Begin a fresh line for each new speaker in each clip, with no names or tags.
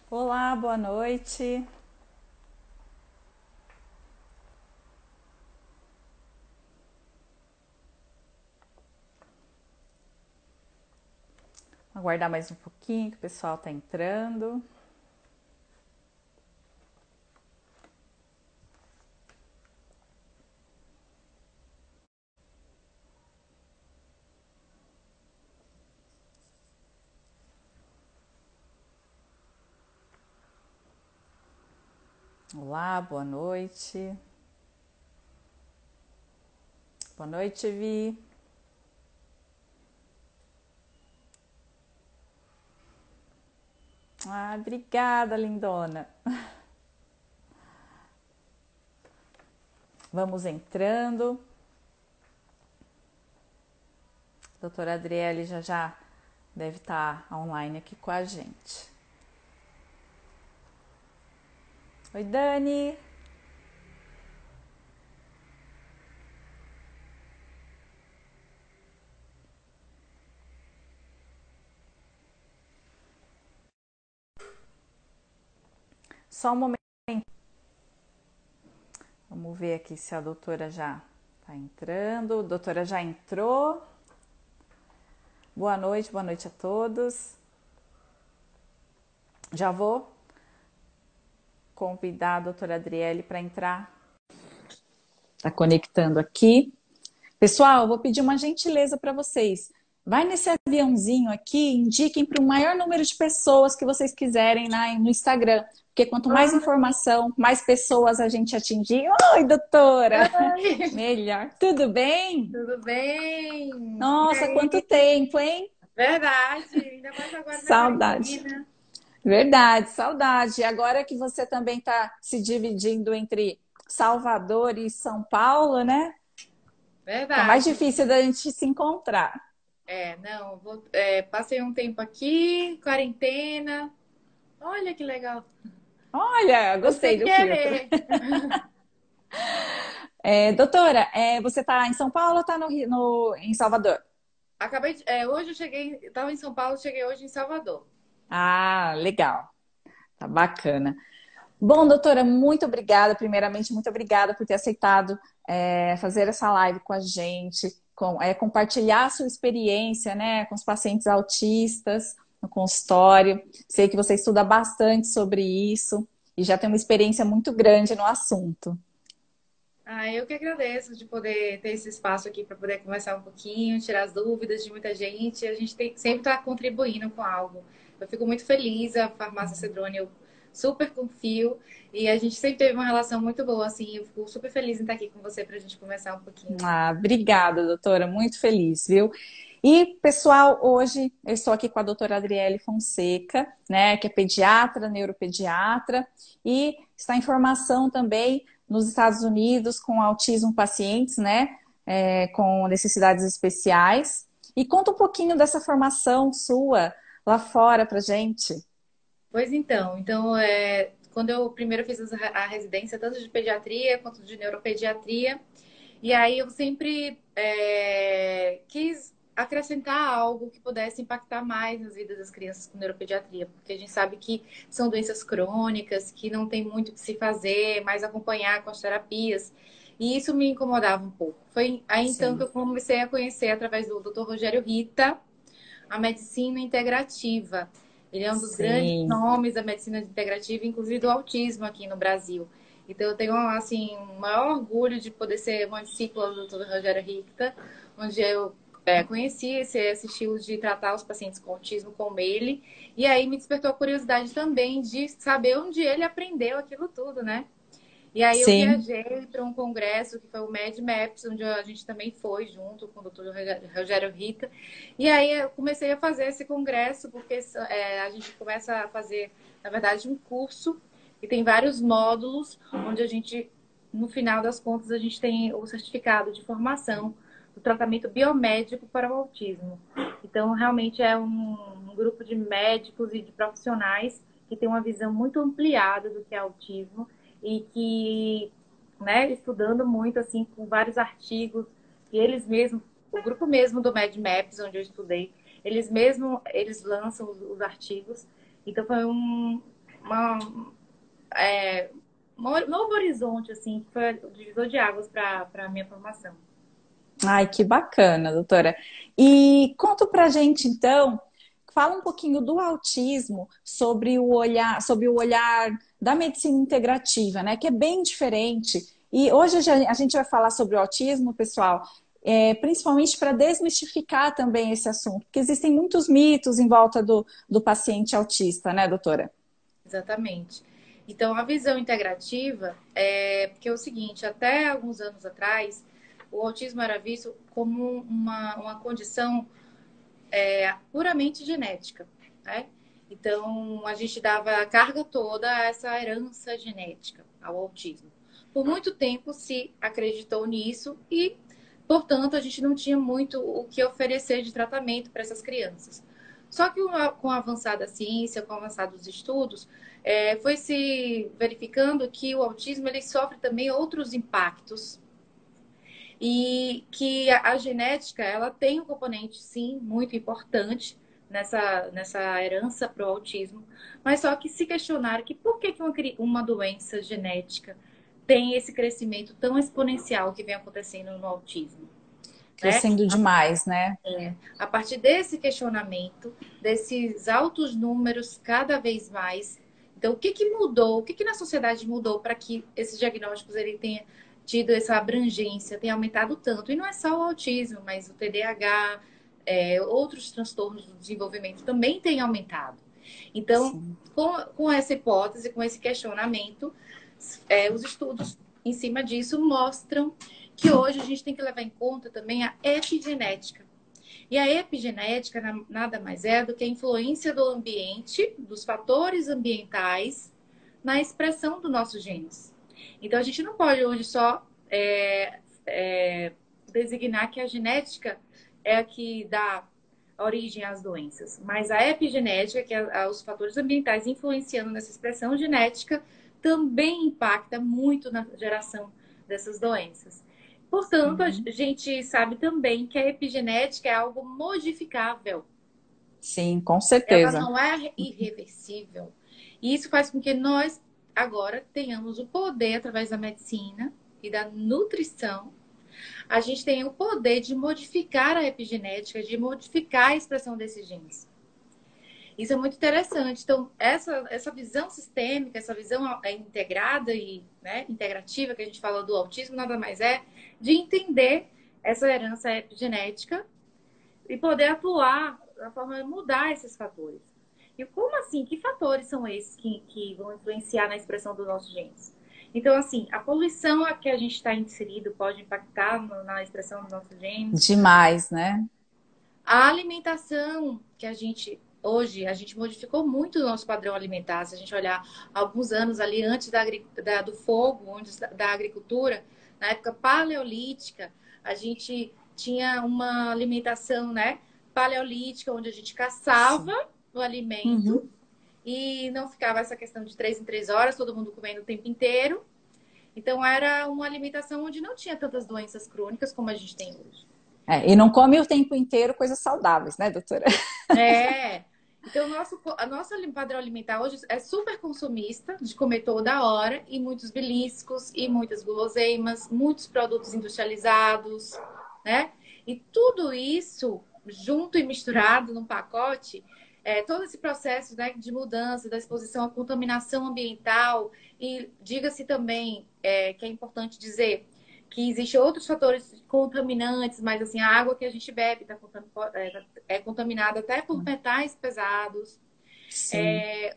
Olá, boa noite. Aguardar mais um pouquinho que o pessoal está entrando. Olá, boa noite. Boa noite, Vi. Ah, obrigada, lindona. Vamos entrando. Doutora Adriele já já deve estar online aqui com a gente. Oi, Dani. Só um momento. Vamos ver aqui se a doutora já está entrando. A doutora já entrou. Boa noite a todos. Já vou convidar a doutora Adriele para entrar. Está conectando aqui. Pessoal, eu vou pedir uma gentileza para vocês. Vai nesse aviãozinho aqui, indiquem para o maior número de pessoas que vocês quiserem no Instagram. Porque quanto mais informação, mais pessoas a gente atingir. Oi, doutora!
Oi,
Melhor. Tudo bem?
tudo bem? E
Nossa, quanto
aí?
tempo, hein?
Verdade, ainda mais agora na
Saudade.
quarentena.
Verdade, saudade. E agora que você também está se dividindo entre Salvador e São Paulo, né? Tá mais
Verdade.
difícil da gente se encontrar.
Não, passei um tempo aqui, quarentena. Olha que legal.
Olha,
Foi
gostei
sem
do filtro.
querer.
Doutora, você está em São Paulo ou está em Salvador?
Hoje eu cheguei, estava em São Paulo, cheguei hoje em Salvador.
Ah, legal. Tá bacana. Bom, doutora, muito obrigada. Primeiramente, muito obrigada por ter aceitado fazer essa live com a gente, compartilhar a sua experiência, né, com os pacientes autistas no consultório. Sei que você estuda bastante sobre isso e já tem uma experiência muito grande no assunto.
Eu que agradeço de poder ter esse espaço aqui para poder conversar um pouquinho, tirar as dúvidas de muita gente. A gente tem que sempre estar contribuindo com algo. Eu fico muito feliz, a farmácia Cedrone eu super confio e a gente sempre teve uma relação muito boa, assim. Eu fico super feliz em estar aqui com você para a gente conversar um pouquinho.
Ah, obrigada, doutora. Muito feliz, viu? E, pessoal, hoje eu estou aqui com a doutora Adriele Fonseca, né, que é pediatra, neuropediatra, e está em formação também nos Estados Unidos com autismo pacientes, né, com necessidades especiais. E conta um pouquinho dessa formação sua lá fora pra gente.
Pois quando eu primeiro fiz a residência, tanto de pediatria quanto de neuropediatria, e aí eu sempre quis acrescentar algo que pudesse impactar mais nas vidas das crianças com neuropediatria, porque a gente sabe que são doenças crônicas, que não tem muito o que se fazer, mais acompanhar com as terapias. E isso me incomodava um pouco. Foi aí então que
Sim,
eu comecei a conhecer, através do Dr. Rogério Rita, a medicina integrativa. Ele é um dos grandes
sim,
nomes da medicina integrativa, inclusive do autismo aqui no Brasil. Então, eu tenho, assim, um maior orgulho de poder ser uma discípula do Dr. Rogério Ricta, onde eu conheci esse estilo de tratar os pacientes com autismo como ele. E aí me despertou a curiosidade também de saber onde ele aprendeu aquilo tudo, né? E aí eu
sim,
viajei para um congresso que foi o MedMaps, onde a gente também foi junto com o Dr. Rogério Rita. E aí eu comecei a fazer esse congresso, porque a gente começa a fazer, na verdade, um curso e tem vários módulos, onde a gente, no final das contas, a gente tem o certificado de formação do tratamento biomédico para o autismo. Então, realmente é um grupo de médicos e de profissionais que tem uma visão muito ampliada do que é autismo e que, né, estudando muito, assim, com vários artigos, que eles mesmos, o grupo mesmo do MedMaps, onde eu estudei, eles lançam os artigos. Então, foi uma, é, um novo horizonte, assim, que foi o divisor de águas para a minha formação.
Ai, que bacana, doutora. E conta pra gente, então, fala um pouquinho do autismo sobre o olhar da medicina integrativa, né? Que é bem diferente. E hoje a gente vai falar sobre o autismo, pessoal, principalmente para desmistificar também esse assunto, porque existem muitos mitos em volta do paciente autista, né, doutora?
Exatamente. Então, a visão integrativa é porque é o seguinte, até alguns anos atrás, o autismo era visto como uma condição puramente genética, né? Então, a gente dava a carga toda a essa herança genética ao autismo. Por muito tempo se acreditou nisso e, portanto, a gente não tinha muito o que oferecer de tratamento para essas crianças. Só que com a avançada ciência, com avançados estudos, foi se verificando que o autismo ele sofre também outros impactos e que a genética ela tem um componente, sim, muito importante nessa herança para o autismo, mas só que se questionaram que por que uma doença genética tem esse crescimento tão exponencial que vem acontecendo no autismo, né?
Crescendo demais, né?
A partir desse questionamento, desses altos números cada vez mais, então o que que mudou, o que que na sociedade mudou para que esses diagnósticos ele tenha tido essa abrangência, tenha aumentado tanto? E não é só o autismo, mas o TDAH, outros transtornos do desenvolvimento também têm aumentado. Então,
Sim.
com essa hipótese, com esse questionamento, os estudos em cima disso mostram que hoje a gente tem que levar em conta também a epigenética. E a epigenética nada mais é do que a influência do ambiente, dos fatores ambientais, na expressão dos nossos genes. Então, a gente não pode hoje só designar que a genética é a que dá origem às doenças, mas a epigenética, que é os fatores ambientais influenciando nessa expressão genética, também impacta muito na geração dessas doenças. Portanto, a
Uhum.
gente sabe também que a epigenética é algo modificável.
Sim, com
Ela
certeza.
não é irreversível. E isso faz com que nós agora tenhamos o poder, através da medicina e da nutrição, a gente tenha o poder de modificar a epigenética, de modificar a expressão desses genes. Isso é muito interessante. Então, essa visão sistêmica, essa visão integrada e integrativa que a gente fala do autismo, nada mais é de entender essa herança epigenética e poder atuar da forma de mudar esses fatores. E como assim? Que fatores são esses que vão influenciar na expressão dos nossos genes? Então, assim, a poluição a que a gente está inserido pode impactar na expressão dos nossos genes.
Demais, né?
A alimentação que hoje, a gente modificou muito o nosso padrão alimentar. Se a gente olhar alguns anos ali antes do fogo, da agricultura, na época paleolítica, a gente tinha uma alimentação, né, paleolítica, onde a gente caçava
Sim.
o alimento
Uhum.
e não ficava essa questão de 3 em 3 horas, todo mundo comendo o tempo inteiro. Então, era uma alimentação onde não tinha tantas doenças crônicas como a gente tem hoje.
E não come o tempo inteiro coisas saudáveis, né, doutora?
É. Então, a nossa padrão alimentar hoje é super consumista, de comer toda hora, e muitos beliscos, e muitas guloseimas, muitos produtos industrializados, né? E tudo isso, junto e misturado num pacote, todo esse processo, né, de mudança, da exposição à contaminação ambiental, e diga-se também que é importante dizer que existem outros fatores contaminantes, mas assim, a água que a gente bebe é contaminada até por metais pesados.
Sim.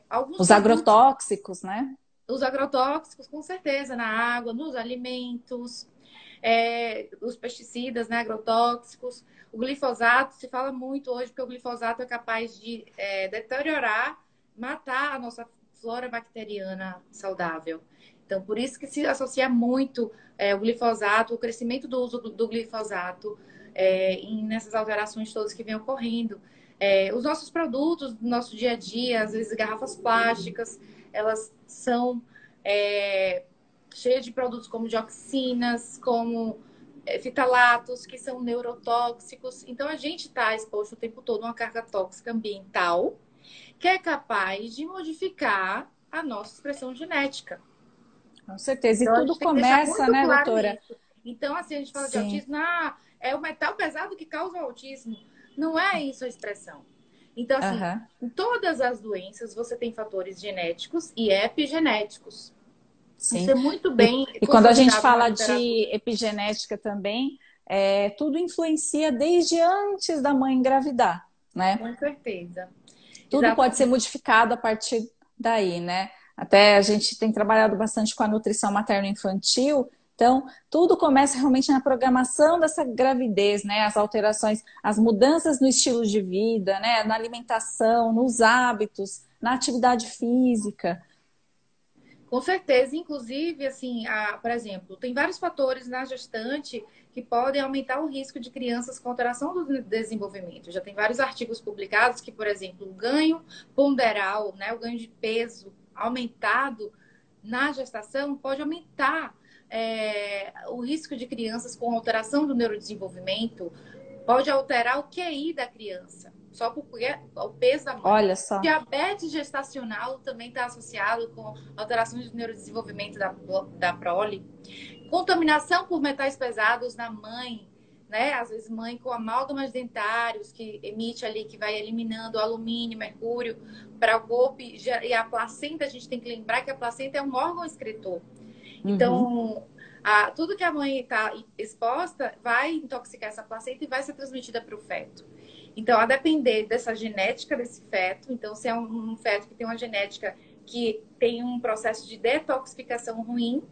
Alguns
Os
produtos,
agrotóxicos, né?
os agrotóxicos, com certeza, na água, nos alimentos, os pesticidas, né, agrotóxicos. O glifosato se fala muito hoje, porque o glifosato é capaz de deteriorar, matar a nossa flora bacteriana saudável. Então, por isso que se associa muito o glifosato, o crescimento do uso do glifosato nessas alterações todas que vêm ocorrendo. Os nossos produtos do nosso dia a dia, às vezes garrafas plásticas, elas são cheias de produtos como dioxinas, como fitalatos, que são neurotóxicos. Então, a gente está exposto o tempo todo a uma carga tóxica ambiental que é capaz de modificar a nossa expressão genética.
Com certeza. E
Então, a
tudo
gente tem que deixar
começa,
muito
né,
claro
doutora?
isso. Então, assim, a gente fala de
Sim.
autismo, é o metal pesado que causa o autismo. Não é isso a expressão. Então, assim,
Aham.
em todas as doenças, você tem fatores genéticos e epigenéticos. Isso
Sim.
é muito
E,
bem
e quando a gente
consolidado na
fala
literatura.
de epigenética também, tudo influencia desde antes da mãe engravidar, né?
Com certeza.
Tudo pode ser
Exatamente.
modificado a partir daí, né? Até a gente tem trabalhado bastante com a nutrição materno-infantil, então tudo começa realmente na programação dessa gravidez, né? As alterações, as mudanças no estilo de vida, né? Na alimentação, nos hábitos, na atividade física.
Com certeza, inclusive, assim, por exemplo, tem vários fatores na gestante que podem aumentar o risco de crianças com alteração do desenvolvimento. Já tem vários artigos publicados que, por exemplo, o ganho ponderal, né, o ganho de peso aumentado na gestação pode aumentar o risco de crianças com alteração do neurodesenvolvimento, pode alterar o QI da criança, só porque o peso da mãe.
Olha só.
Diabetes gestacional também está associado com alterações do neurodesenvolvimento da prole. Contaminação por metais pesados na mãe, né? Às vezes mãe com amálgamas dentários que emite ali, que vai eliminando alumínio, mercúrio para o corpo. E a placenta, a gente tem que lembrar que a placenta é um órgão excretor.
Uhum.
Então, tudo que a mãe está exposta vai intoxicar essa placenta e vai ser transmitida para o feto. Então, a depender dessa genética desse feto, então, se é um feto que tem uma genética que tem um processo de detoxificação ruim,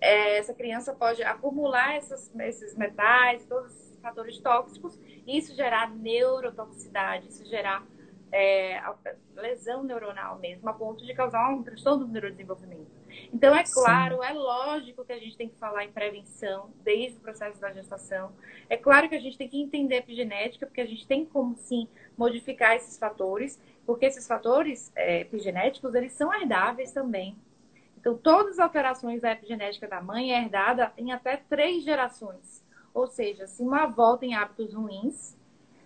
essa criança pode acumular esses metais, todos esses fatores tóxicos, e isso gerar neurotoxicidade, isso gerar lesão neuronal mesmo, a ponto de causar um transtorno do neurodesenvolvimento. Então, é
Sim.
claro, é lógico que a gente tem que falar em prevenção desde o processo da gestação. É claro que a gente tem que entender a epigenética, porque a gente tem como, sim, modificar esses fatores, porque esses fatores epigenéticos, eles são herdáveis também. Então, todas as alterações da epigenética da mãe é herdada em até 3 gerações. Ou seja, se uma avó tem hábitos ruins,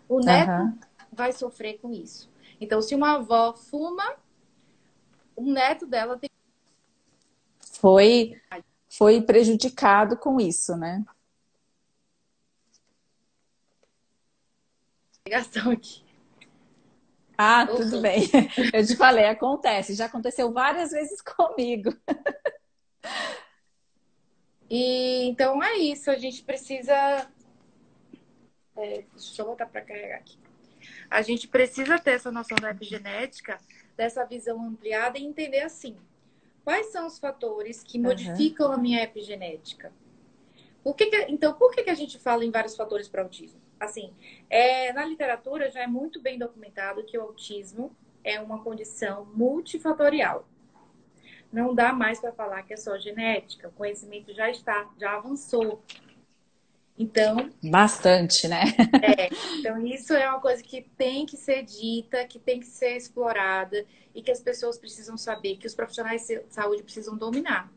o neto
Aham.
vai sofrer com isso. Então, se uma avó fuma, o neto dela tem
Foi, foi prejudicado com isso, né?
ligação aqui.
Ah, tudo
Voltou.
bem. Eu te falei, acontece. Já aconteceu várias vezes comigo.
E então é isso, a gente precisa. Deixa eu botar para carregar aqui. A gente precisa ter essa noção da epigenética, dessa visão ampliada e entender assim: quais são os fatores que
Aham.
modificam a minha epigenética? Então, por que a gente fala em vários fatores para autismo? Assim, na literatura já é muito bem documentado que o autismo é uma condição multifatorial. Não dá mais para falar que é só genética. O conhecimento já avançou. Então,
Bastante, né?
então, isso é uma coisa que tem que ser dita, que tem que ser explorada e que as pessoas precisam saber, que os profissionais de saúde precisam dominar.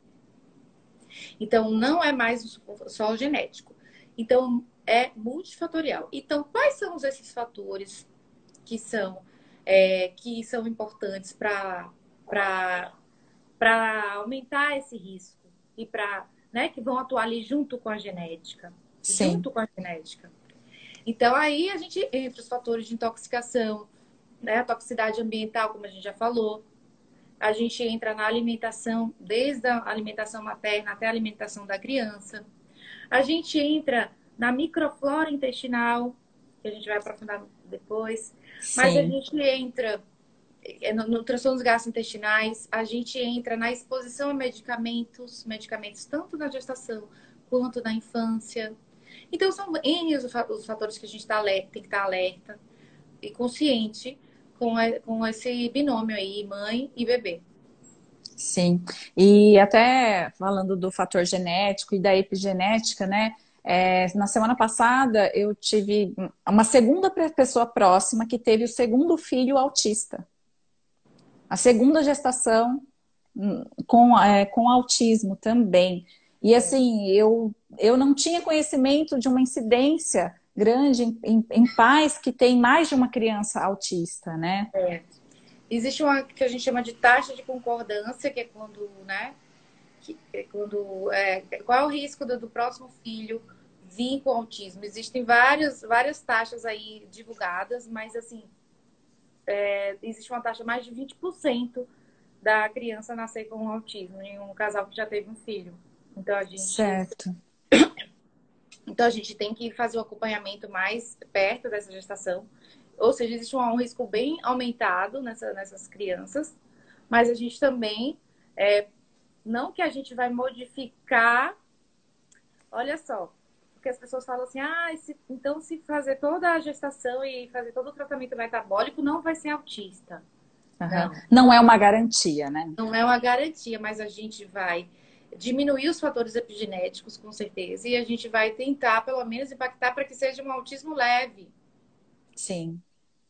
Então, não é mais só o genético. Então, é multifatorial. Então, quais são esses fatores que que são importantes para aumentar esse risco e né, que vão atuar ali junto com a genética?
Sim,
Junto com a genética. Então, aí a gente entra os fatores de intoxicação, né, a toxicidade ambiental, como a gente já falou. A gente entra na alimentação, desde a alimentação materna até a alimentação da criança. A gente entra na microflora intestinal, que a gente vai aprofundar depois. Mas a
sim,
gente entra no transtornos gastrointestinais, a gente entra na exposição a medicamentos tanto na gestação quanto na infância. Então, são N os fatores que a gente tem que estar alerta e consciente com esse binômio aí, mãe e bebê.
sim. E até falando do fator genético e da epigenética, né? Na semana passada eu tive uma segunda pessoa próxima que teve o segundo filho autista. A segunda gestação com autismo também. E assim, eu não tinha conhecimento de uma incidência grande em pais que têm mais de uma criança autista, né?
Existe uma que a gente chama de taxa de concordância, que é quando, né? Qual é o risco do próximo filho vir com autismo? Existem várias taxas aí divulgadas, mas assim, existe uma taxa mais de 20% da criança nascer com autismo em um casal que já teve um filho. Então
Certo.
então a gente tem que fazer o acompanhamento mais perto dessa gestação. Ou seja, existe um risco bem aumentado nessas crianças, mas a gente também, não que a gente vai modificar, olha só, porque as pessoas falam assim, então se fazer toda a gestação e fazer todo o tratamento metabólico, não vai ser autista.
Uhum. Não é uma garantia, né?
Não é uma garantia, mas a gente vai diminuir os fatores epigenéticos, com certeza, e a gente vai tentar, pelo menos, impactar para que seja um autismo leve.
Sim.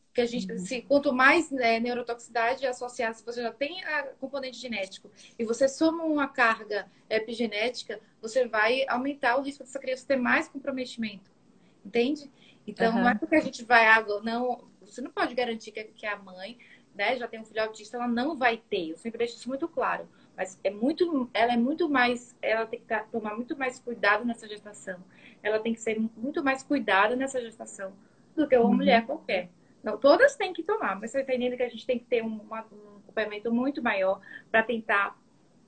Porque a gente, quanto mais neurotoxicidade associada, se você já tem a componente genético e você soma uma carga epigenética, você vai aumentar o risco dessa criança ter mais comprometimento. Entende? Então, não é porque a gente vai não, você não pode garantir que a mãe, né, já tem um filho autista, ela não vai ter. Eu sempre deixo isso muito claro. Mas ela é muito mais, ela tem que tomar muito mais cuidado nessa gestação. Ela tem que ser muito mais cuidada nessa gestação do que uma mulher qualquer. Não, todas têm que tomar, mas você está entendendo que a gente tem que ter um acompanhamento muito maior para tentar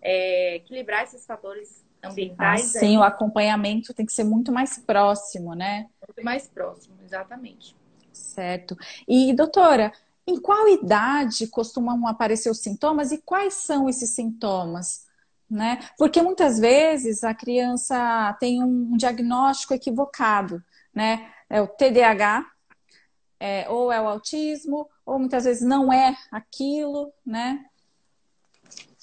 equilibrar esses fatores ambientais.
Sim, o acompanhamento tem que ser muito mais próximo, né?
Muito mais próximo, exatamente.
Certo. E, doutora, em qual idade costumam aparecer os sintomas e quais são esses sintomas? Né? Porque muitas vezes a criança tem um diagnóstico equivocado, né? É o TDAH, ou é o autismo, ou muitas vezes não é aquilo, né?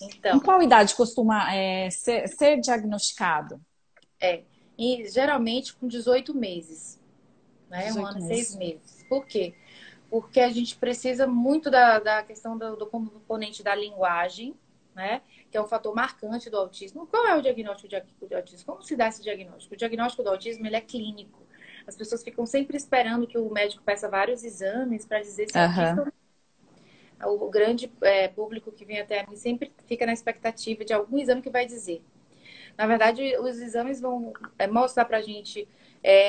Então,
em qual idade costuma ser diagnosticado?
E geralmente com 18 meses, né?
18
Um ano e
meses.
6 meses. Por quê? Porque a gente precisa muito da questão do componente da linguagem, né? Que é um fator marcante do autismo. Qual é o diagnóstico de autismo? Como se dá esse diagnóstico? O diagnóstico do autismo, ele é clínico. As pessoas ficam sempre esperando que o médico peça vários exames para dizer se é autista ou não. O grande público que vem até mim sempre fica na expectativa de algum exame que vai dizer. Na verdade, os exames vão mostrar para a gente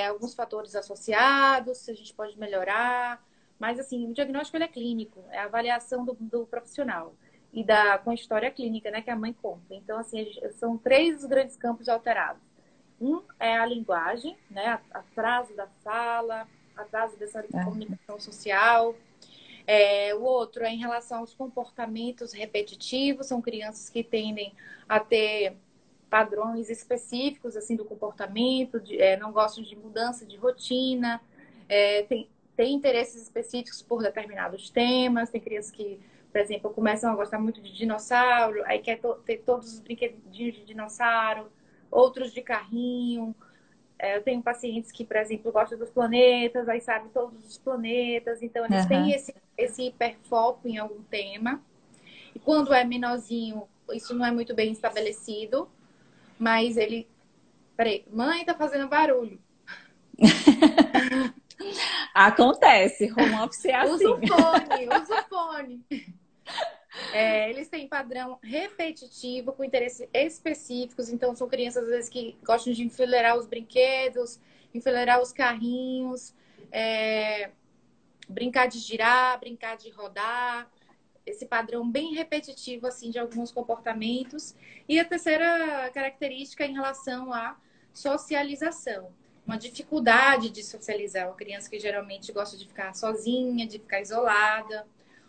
alguns fatores associados, se a gente pode melhorar. Mas, assim, o diagnóstico ele é clínico, é a avaliação do profissional e com a história clínica, né, que a mãe conta. Então, assim, são 3 os grandes campos alterados. Um é a linguagem, né, atraso da fala, atraso dessa comunicação social. O outro é em relação aos comportamentos repetitivos, são crianças que tendem a ter padrões específicos assim do comportamento, não gostam de mudança de rotina, tem interesses específicos por determinados temas, tem crianças que, por exemplo, começam a gostar muito de dinossauro, aí quer ter todos os brinquedinhos de dinossauro, outros de carrinho. Eu tenho pacientes que, por exemplo, gostam dos planetas, aí sabem todos os planetas, então eles têm esse hiperfoco em algum tema. E quando é menorzinho, isso não é muito bem estabelecido, mas ele... Peraí, mãe tá fazendo barulho.
Acontece, home office é assim.
Usa o fone. Eles têm padrão repetitivo, com interesses específicos. Então, são crianças, às vezes, que gostam de enfileirar os brinquedos, enfileirar os carrinhos, brincar de girar, brincar de rodar. Esse padrão bem repetitivo, assim, de alguns comportamentos. E a terceira característica em relação à socialização. Uma dificuldade de socializar. Uma criança que geralmente gosta de ficar sozinha, de ficar isolada.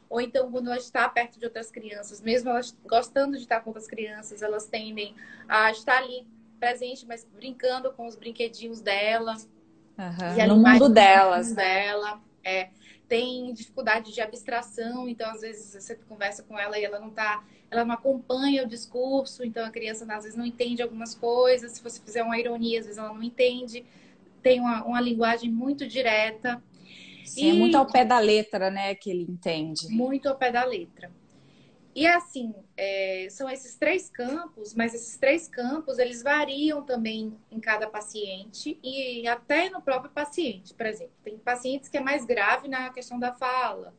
Ou então, quando ela está perto de outras crianças, mesmo elas gostando de estar com outras crianças, elas tendem a estar ali presente, mas brincando com os brinquedinhos dela.
E no mundo delas, né?
Tem dificuldade de abstração, então às vezes você conversa com ela e ela não acompanha o discurso, então a criança às vezes não entende algumas coisas, se você fizer uma ironia, às vezes ela não entende, tem uma linguagem muito direta.
Sim, é muito ao pé da letra, né, que ele entende.
Muito ao pé da letra. E assim, são esses 3 campos, mas esses 3 campos, eles variam também em cada paciente e até no próprio paciente. Por exemplo, tem pacientes que é mais grave na questão da fala.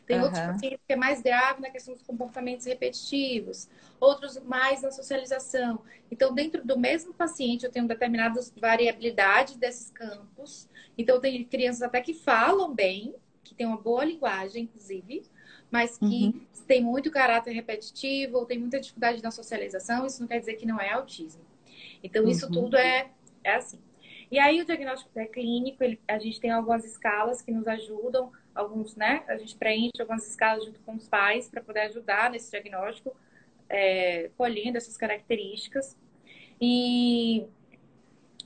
Tem outros
Aham.
pacientes que é mais grave na questão dos comportamentos repetitivos, outros mais na socialização. Então, dentro do mesmo paciente, eu tenho determinadas variabilidades desses campos. Então, tem crianças até que falam bem, que têm uma boa linguagem, inclusive, mas que
Uhum.
tem muito caráter repetitivo ou tem muita dificuldade na socialização. Isso não quer dizer que não é autismo. Então, isso
Uhum.
tudo é assim. E aí, o diagnóstico pré-clínico, a gente tem algumas escalas que nos ajudam, alguns, né? A gente preenche algumas escalas junto com os pais para poder ajudar nesse diagnóstico, colhendo essas características. E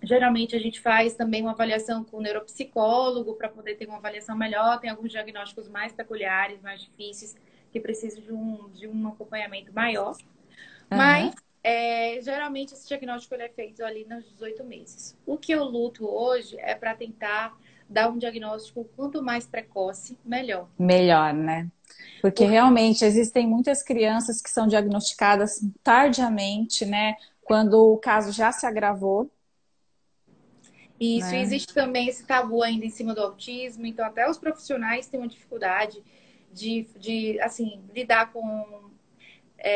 geralmente a gente faz também uma avaliação com o neuropsicólogo para poder ter uma avaliação melhor. Tem alguns diagnósticos mais peculiares, mais difíceis, que precisam de um acompanhamento maior. Mas,
Aham.
geralmente, esse diagnóstico ele é feito ali nos 18 meses. O que eu luto hoje é para tentar dar um diagnóstico quanto mais precoce, melhor.
Melhor, né? Porque
Porque
realmente existem muitas crianças que são diagnosticadas tardiamente, né? Quando o caso já se agravou,
isso
né?
existe também esse tabu ainda em cima do autismo, então até os profissionais têm uma dificuldade de assim, lidar com.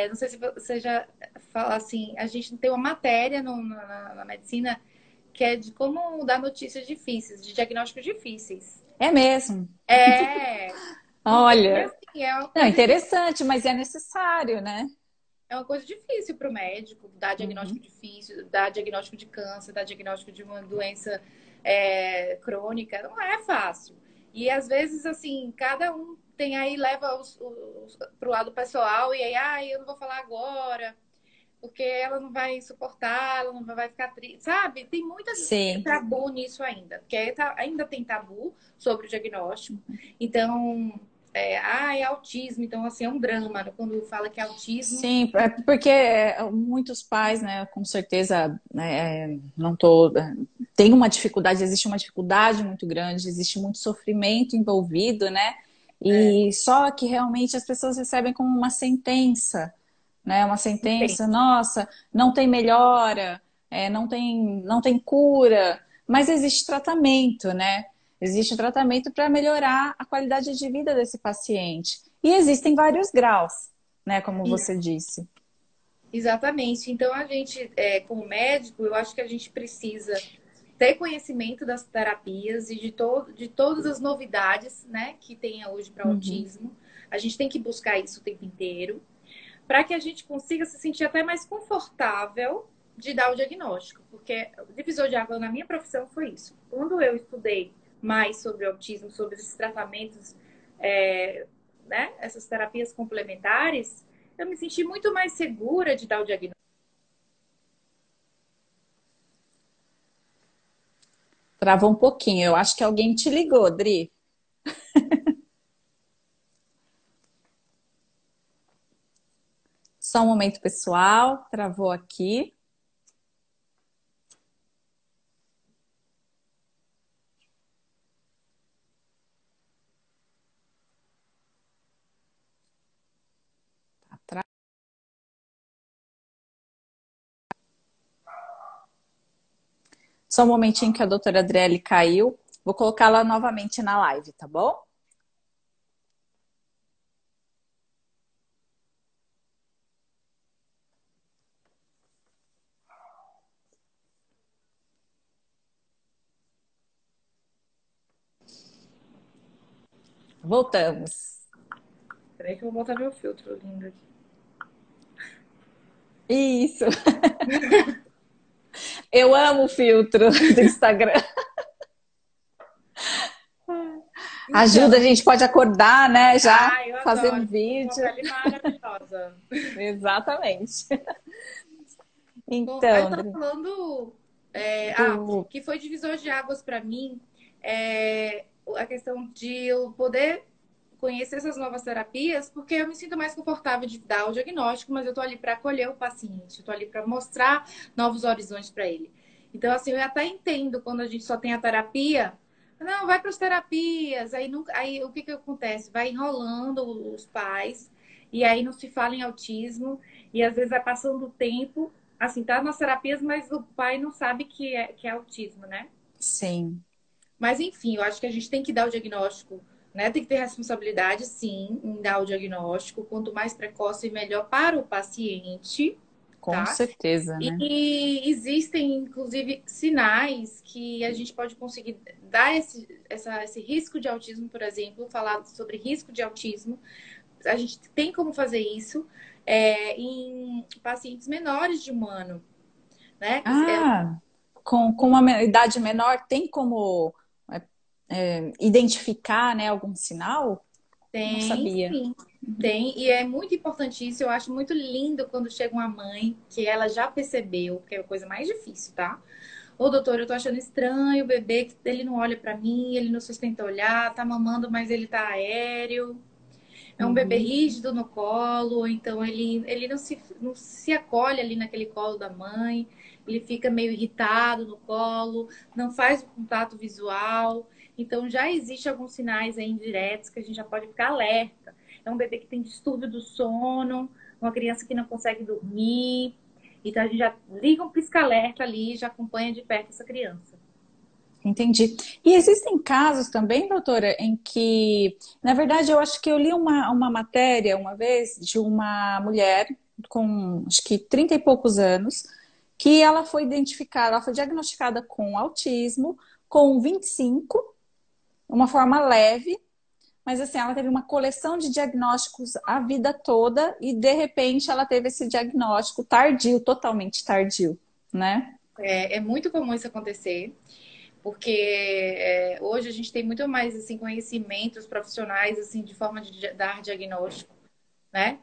Não sei se você já fala assim, a gente tem uma matéria na medicina que é de como dar notícias difíceis, de diagnósticos difíceis.
É mesmo.
É, e
Olha,
assim, é uma
não,
coisa que
interessante, mas é necessário, né?
é uma coisa difícil para o médico dar diagnóstico
Uhum.
difícil, dar diagnóstico de câncer, dar diagnóstico de uma doença crônica, não é fácil. E às vezes, assim, cada um tem aí, leva para o lado pessoal, e aí, eu não vou falar agora, porque ela não vai suportar, ela não vai ficar triste, sabe? Tem muita
Sim.
tabu nisso ainda, porque ainda tem tabu sobre o diagnóstico. Então, é autismo, então assim, é um drama, né? Quando fala que é autismo.
Sim, é porque muitos pais, né, com certeza, né, não tô, tem uma dificuldade, existe uma dificuldade muito grande, existe muito sofrimento envolvido, né?
É,
E só que realmente as pessoas recebem como uma sentença, né? Uma
tem.
sentença, nossa, não tem melhora, não tem cura, mas existe tratamento, né? Existe tratamento para melhorar a qualidade de vida desse paciente. E existem vários graus, né? Como você disse.
Exatamente. Então, a gente, como médico, eu acho que a gente precisa ter conhecimento das terapias e de todas as novidades, né, que tem hoje para
Uhum.
autismo. A gente tem que buscar isso o tempo inteiro, para que a gente consiga se sentir até mais confortável de dar o diagnóstico. Porque o divisor de água na minha profissão foi isso. Quando eu estudei mais sobre o autismo, sobre esses tratamentos, né, essas terapias complementares, eu me senti muito mais segura de dar o diagnóstico.
Travou um pouquinho. Eu acho que alguém te ligou, Dri. Só um momento, pessoal. Travou aqui. Tá. Só um momentinho que a doutora Adriele caiu. Vou colocá-la novamente na live, tá bom? Voltamos.
Peraí que eu vou botar meu filtro lindo aqui.
Isso. Eu amo o filtro do Instagram. Ajuda, a
Então,
gente pode acordar, né? Já
eu
fazer um
adoro. Fico com uma
vídeo.
pele maravilhosa.
Exatamente.
Bom, aí eu
Então,
tava
Dri,
falando
do.
que foi divisor de águas para mim a questão de eu poder conhecer essas novas terapias, porque eu me sinto mais confortável de dar o diagnóstico, mas eu tô ali para acolher o paciente, eu tô ali para mostrar novos horizontes para ele. Então, assim, eu até entendo quando a gente só tem a terapia, não, vai para as terapias, aí o que que acontece? Vai enrolando os pais, e aí não se fala em autismo, e às vezes vai passando o tempo, assim, tá nas terapias, mas o pai não sabe que é autismo, né?
Sim.
Mas enfim, eu acho que a gente tem que dar o diagnóstico né? Tem que ter responsabilidade, sim, em dar o diagnóstico. Quanto mais precoce, melhor para o paciente,
Com
tá?
certeza, né?
E existem, inclusive, sinais que a gente pode conseguir dar esse risco de autismo, por exemplo, falar sobre risco de autismo. A gente tem como fazer isso em pacientes menores de 1 ano, né?
Ah, com uma idade menor, tem como identificar, né, algum sinal? Não
Tem,
sabia.
sim. Tem, e é muito importante isso. Eu acho muito lindo quando chega uma mãe que ela já percebeu, que é a coisa mais difícil, tá? Ô, doutor, eu tô achando estranho o bebê, que ele não olha pra mim, ele não sustenta olhar, tá mamando, mas ele tá aéreo. É um bebê
Uhum.
rígido no colo, então ele não se acolhe ali naquele colo da mãe, ele fica meio irritado no colo, não faz o contato visual. Então já existe alguns sinais aí indiretos que a gente já pode ficar alerta. É um bebê que tem distúrbio do sono, uma criança que não consegue dormir. Então a gente já liga um pisca-alerta ali e já acompanha de perto essa criança.
Entendi. E existem casos também, doutora, em que, na verdade, eu acho que eu li uma matéria uma vez de uma mulher com acho que 30 e poucos anos, que ela foi identificada, ela foi diagnosticada com autismo com 25, uma forma leve, mas assim, ela teve uma coleção de diagnósticos a vida toda e de repente ela teve esse diagnóstico tardio, totalmente tardio, né?
É muito comum isso acontecer. Porque hoje a gente tem muito mais assim conhecimentos profissionais assim de forma de dar diagnóstico, né?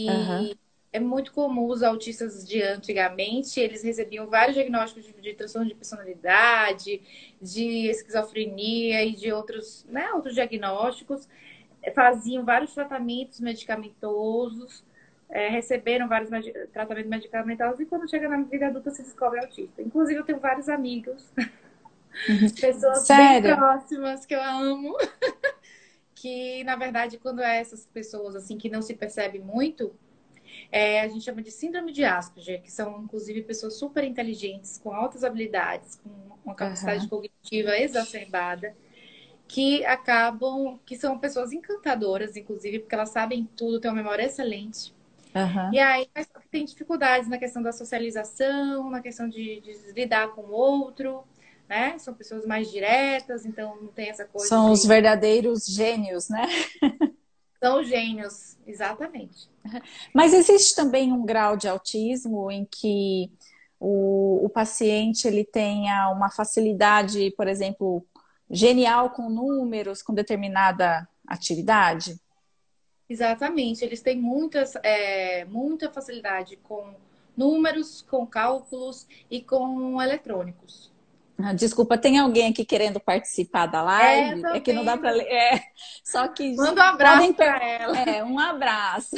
Aham.
E é muito comum os autistas de antigamente, eles recebiam vários diagnósticos de transtorno de personalidade, de esquizofrenia e de outros, né, outros diagnósticos, faziam vários tratamentos medicamentosos, receberam vários tratamentos medicamentosos e quando chega na vida adulta se descobre autista. Inclusive eu tenho vários amigos pessoas bem
Sério?
próximas que eu amo, que na verdade, quando é essas pessoas assim que não se percebe muito, a gente chama de síndrome de Asperger, que são inclusive pessoas super inteligentes, com altas habilidades, com uma capacidade
Aham.
cognitiva exacerbada, que acabam, que são pessoas encantadoras, inclusive, porque elas sabem tudo, têm uma memória excelente. E
Aham.
aí mas tem dificuldades na questão da socialização, na questão de lidar com o outro, né? São pessoas mais diretas, então não tem essa coisa
São os
de.
verdadeiros gênios, né?
São gênios, exatamente.
Mas existe também um grau de autismo em que o paciente ele tenha uma facilidade, por exemplo, genial com números, com determinada atividade?
Exatamente. Eles têm muita facilidade com números, com cálculos e com eletrônicos.
Ah, desculpa, tem alguém aqui querendo participar da live?
Tô
É que não dá para
vendo.
ler. Só que
Manda um
podem
abraço para ela.
um abraço.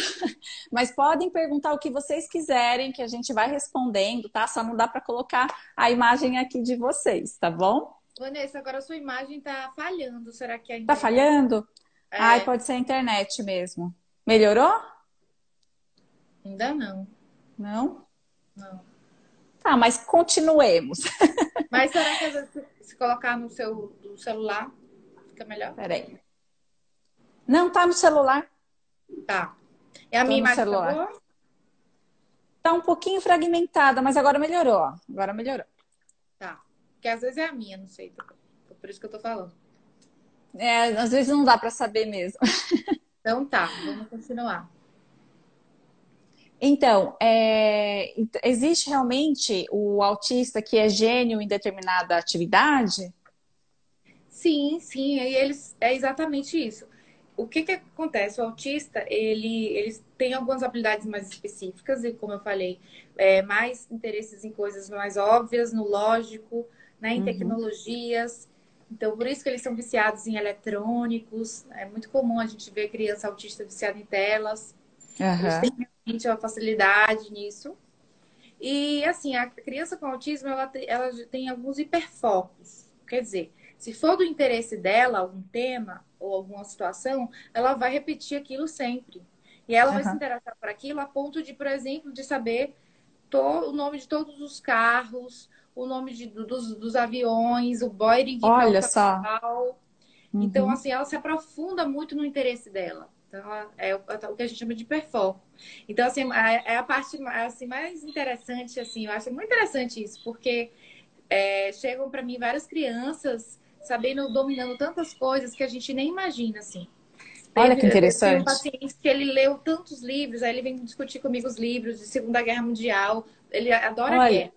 Mas podem perguntar o que vocês quiserem, que a gente vai respondendo, tá? Só não dá para colocar a imagem aqui de vocês, tá bom?
Vanessa, agora a sua imagem tá falhando. Será que é a
Tá
internet?
falhando? Ai,
É,
pode ser a internet mesmo. Melhorou?
ainda não.
Não?
Não.
Tá, mas continuemos.
Mas será que às vezes se colocar no seu do celular fica melhor?
Peraí. Não tá no celular?
Tá. E a
Tô
minha
no
imagem tá
celular.
boa?
Tá um pouquinho fragmentada, mas agora melhorou, ó. Agora melhorou.
Tá. Porque às vezes é a minha, não sei. Por isso que eu tô falando.
É, às vezes não dá para saber mesmo.
Então tá, vamos continuar.
Então, existe realmente o autista que é gênio em determinada atividade?
Sim, sim, e eles é exatamente isso. O que que acontece? O autista, eles têm algumas habilidades mais específicas e, como eu falei, mais interesses em coisas mais óbvias, no lógico, né, em
Uhum.
tecnologias. Então, por isso que eles são viciados em eletrônicos. É muito comum a gente ver criança autista viciada em telas. Eles têm
Aham.
realmente uma facilidade nisso. E assim, a criança com autismo, ela tem alguns hiperfocos. Quer dizer, se for do interesse dela algum tema ou alguma situação, ela vai repetir aquilo sempre. E ela vai se
Aham.
interessar por aquilo a ponto de, por exemplo, de saber o nome de todos os carros, o nome dos aviões, o Boeing, que é o
Olha só.
tal. Então,
Uhum.
assim, ela se aprofunda muito no interesse dela. Então, o que a gente chama de hiperfoco. Então, assim, é a parte assim, mais interessante, assim, eu acho muito interessante isso, porque chegam para mim várias crianças sabendo, dominando tantas coisas que a gente nem imagina, assim.
Olha que
Tem um
interessante.
paciente que ele leu tantos livros, aí ele vem discutir comigo os livros de Segunda Guerra Mundial. Ele adora
Olha.
guerra.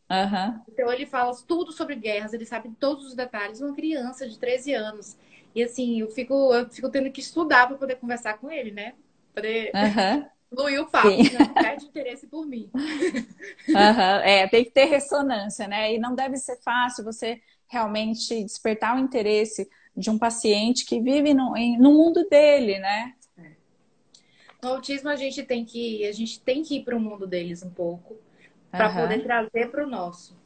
Aham.
Então ele fala tudo sobre guerras, ele sabe todos os detalhes. Uma criança de 13 anos. E assim, eu fico tendo que estudar para poder conversar com ele, né? Poder
Aham.
fluir o papo,
Sim.
senão ele perde interesse por mim.
Aham. É, tem que ter ressonância, né? E não deve ser fácil você realmente despertar o interesse de um paciente que vive no mundo dele, né?
No autismo a gente tem que ir para o mundo deles um pouco para poder
Aham.
trazer para o nosso.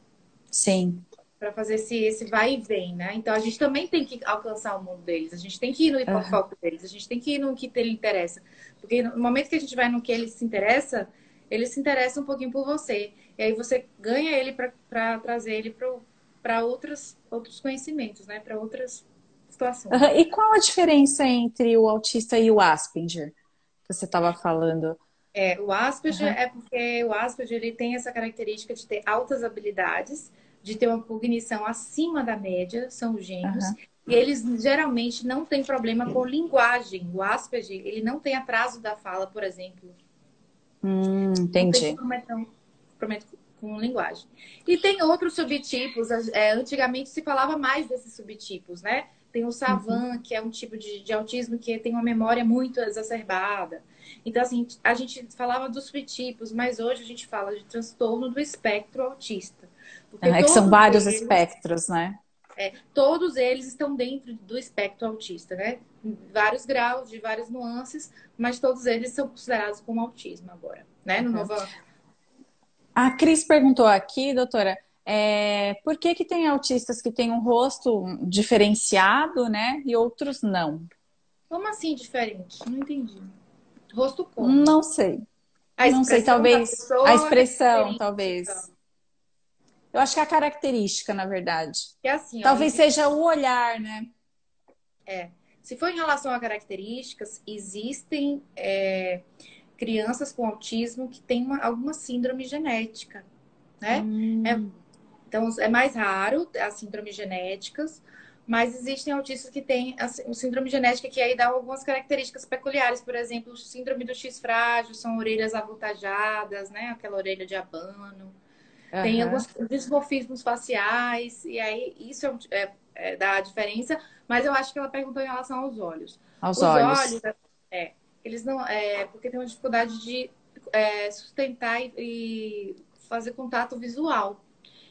Sim.
Para fazer esse vai e vem, né? Então a gente também tem que alcançar o mundo deles, a gente tem que ir no
Aham.
hiperfoco deles, a gente tem que ir no que ele interessa. Porque no momento que a gente vai no que ele se interessa um pouquinho por você. E aí você ganha ele para trazer ele para outros conhecimentos, né? Para outras
Aham.
situações.
E qual a diferença entre o autista e o Asperger que você estava falando?
O Asperger
Aham.
é porque o Asperger ele tem essa característica de ter altas habilidades, de ter uma cognição acima da média, são os gêmeos,
Aham.
e eles geralmente não têm problema com linguagem. O Asperger, ele não tem atraso da fala, por exemplo. Não tem
Entendi.
comprometimento com linguagem. E tem outros subtipos. Antigamente se falava mais desses subtipos, né? Tem o
Uhum.
Savan, que é um tipo de autismo que tem uma memória muito exacerbada. Então, assim, a gente falava dos subtipos, mas hoje a gente fala de transtorno do espectro autista. Porque
É que são vários espectros, né?
todos eles estão dentro do espectro autista, né? Em vários graus, de várias nuances, mas todos eles são considerados como autismo agora, né? No
Aham.
novo.
A Cris perguntou aqui, doutora, por que que tem autistas que têm um rosto diferenciado, né, e outros não?
Como assim diferente? Não entendi. Rosto como?
Não sei.
A
Não sei,
expressão da
talvez a
pessoa ou a
expressão,
característica?
talvez. Eu acho que é a característica, na verdade.
Que é assim, ó,
Talvez seja o olhar, né?
se for em relação a características, existem crianças com autismo que têm alguma síndrome genética, né? É,
Hum,
então, é mais raro as síndromes genéticas, mas existem autistas que têm a síndrome genética que aí dá algumas características peculiares. Por exemplo, o síndrome do X frágil são orelhas avantajadas, né? Aquela orelha de abano. Tem alguns
aham.
dismorfismos faciais, e aí isso dá a diferença, mas eu acho que ela perguntou em relação aos olhos.
Aos
Os olhos,
olhos.
eles não. Porque tem uma dificuldade de sustentar e fazer contato visual.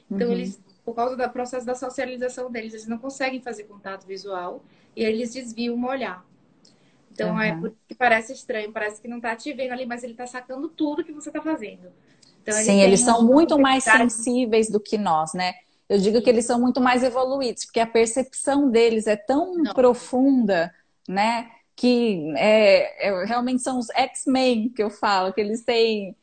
Então,
Uhum,
eles, por causa do processo da socialização deles, eles não conseguem fazer contato visual e aí eles desviam o olhar. Então, é por
aham.
isso que parece estranho, parece que não tá te vendo ali, mas ele tá sacando tudo que você tá fazendo. Então, ele
Sim, eles
tem
são
uma
muito mais
complexidade.
sensíveis do que nós, né? Eu digo que eles
Isso.
são muito mais evoluídos, porque a percepção deles é tão
Não.
profunda, né? Que realmente são os X-Men que eu falo, que eles têm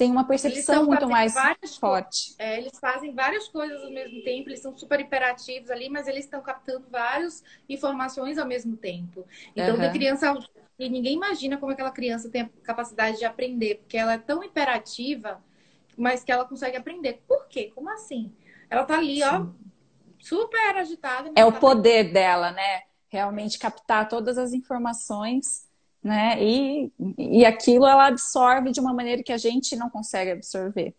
uma
Eles
percepção
estão
muito
fazendo
mais forte.
eles fazem várias coisas ao mesmo tempo, eles são super hiperativos ali, mas eles estão captando várias informações ao mesmo tempo. Então, da
Aham.
criança, e ninguém imagina como aquela criança tem a capacidade de aprender, porque ela é tão hiperativa, mas que ela consegue aprender. Por quê? Como assim? Ela tá ali, ó,
Sim.
super agitada, mas
É
ela
o
tá aprendendo.
poder dela, né? Realmente captar todas as informações, né? E aquilo ela absorve de uma maneira que a gente não consegue absorver.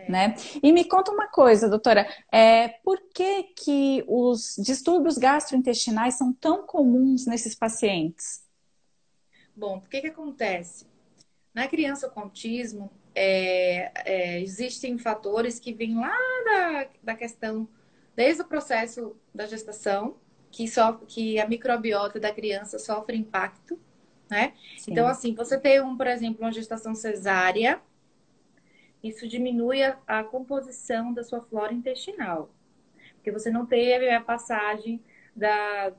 Né? E me conta uma coisa, doutora, por que que os distúrbios gastrointestinais são tão comuns nesses pacientes?
Bom, o que que acontece? Na criança com autismo, existem fatores que vêm lá da questão, desde o processo da gestação, que a microbiota da criança sofre impacto, né? Então,
Sim.
assim, você tem, por exemplo, uma gestação cesárea, isso diminui a composição da sua flora intestinal, porque você não teve a passagem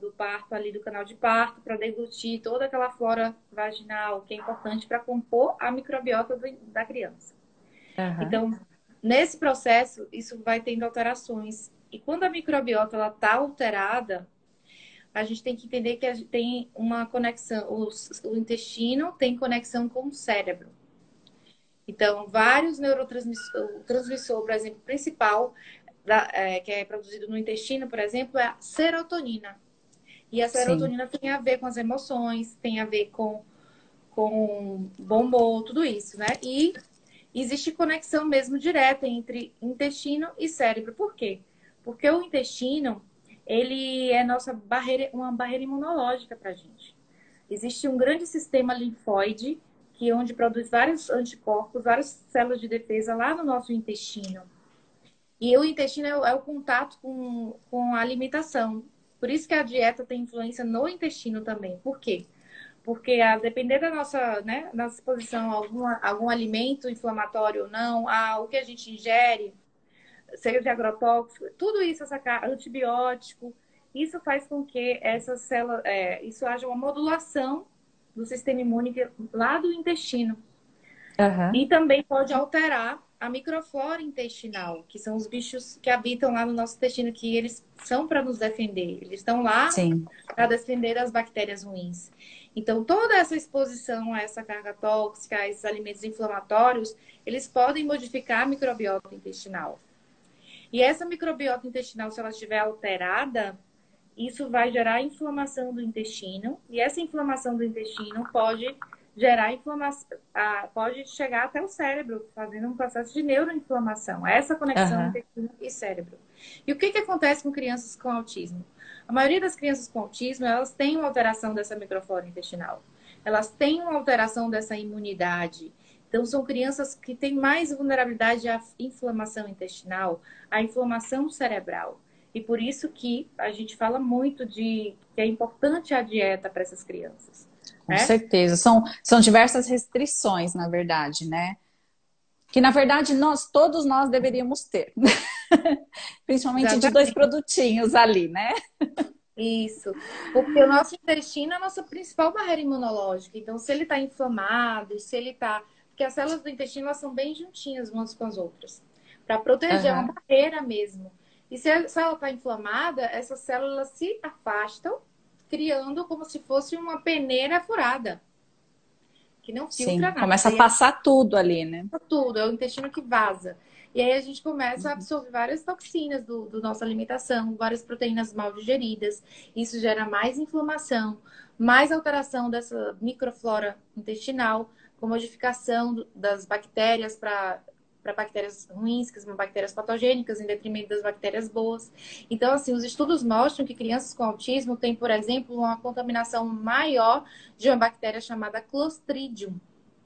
do parto ali, do canal de parto, para deglutir toda aquela flora vaginal, que é importante para compor a microbiota da criança.
Aham.
Então, nesse processo, isso vai tendo alterações. E quando a microbiota está alterada, a gente tem que entender que a gente tem uma conexão, o intestino tem conexão com o cérebro. Então, vários neurotransmissores, o transmissor, por exemplo, principal, que é produzido no intestino, por exemplo, é a serotonina. E a
Sim,
serotonina tem a ver com as emoções, tem a ver com bom humor, tudo isso, né? E existe conexão mesmo direta entre intestino e cérebro. Por quê? Porque o intestino, ele é nossa barreira, uma barreira imunológica para a gente. Existe um grande sistema linfóide, que é onde produz vários anticorpos, várias células de defesa lá no nosso intestino. E o intestino é o contato com a alimentação. Por isso que a dieta tem influência no intestino também. Por quê? Porque a depender da nossa, né, nossa exposição a algum alimento inflamatório ou não, o que a gente ingere, seja de agrotóxico, tudo isso, antibiótico, isso faz com que essa célula, isso haja uma modulação do sistema imune lá do intestino.
aham,
E também pode alterar a microflora intestinal, que são os bichos que habitam lá no nosso intestino, que eles são para nos defender. Eles estão lá
sim.
para defender das bactérias ruins. Então, toda essa exposição a essa carga tóxica, a esses alimentos inflamatórios, eles podem modificar a microbiota intestinal. E essa microbiota intestinal, se ela estiver alterada, isso vai gerar inflamação do intestino. E essa inflamação do intestino pode gerar inflamação, pode chegar até o cérebro, fazendo um processo de neuroinflamação. Essa conexão
Aham,
intestino e cérebro. E o que acontece com crianças com autismo? A maioria das crianças com autismo, elas têm uma alteração dessa microflora intestinal. Elas têm uma alteração dessa imunidade. Então, são crianças que têm mais vulnerabilidade à inflamação intestinal, à inflamação cerebral. E por isso que a gente fala muito de que é importante a dieta para essas crianças,
com
né?
certeza. São diversas restrições, na verdade, né? Que na verdade todos nós deveríamos ter, principalmente de dois
Exatamente.
produtinhos ali, né?
Isso. Porque o nosso intestino é a nossa principal barreira imunológica. Então, se ele está inflamado, se ele está. Porque as células do intestino elas são bem juntinhas umas com as outras, para proteger, é uma
Aham,
barreira mesmo. E se a célula está inflamada, essas células se afastam, criando como se fosse uma peneira furada, que não filtra
sim,
nada.
começa a
E
passar tudo ali, né?
tudo, é o intestino que vaza. E aí a gente começa a absorver várias toxinas do nossa alimentação, várias proteínas mal digeridas. Isso gera mais inflamação, mais alteração dessa microflora intestinal, com modificação das bactérias para bactérias ruins, que são bactérias patogênicas, em detrimento das bactérias boas. Então, assim, os estudos mostram que crianças com autismo têm, por exemplo, uma contaminação maior de uma bactéria chamada Clostridium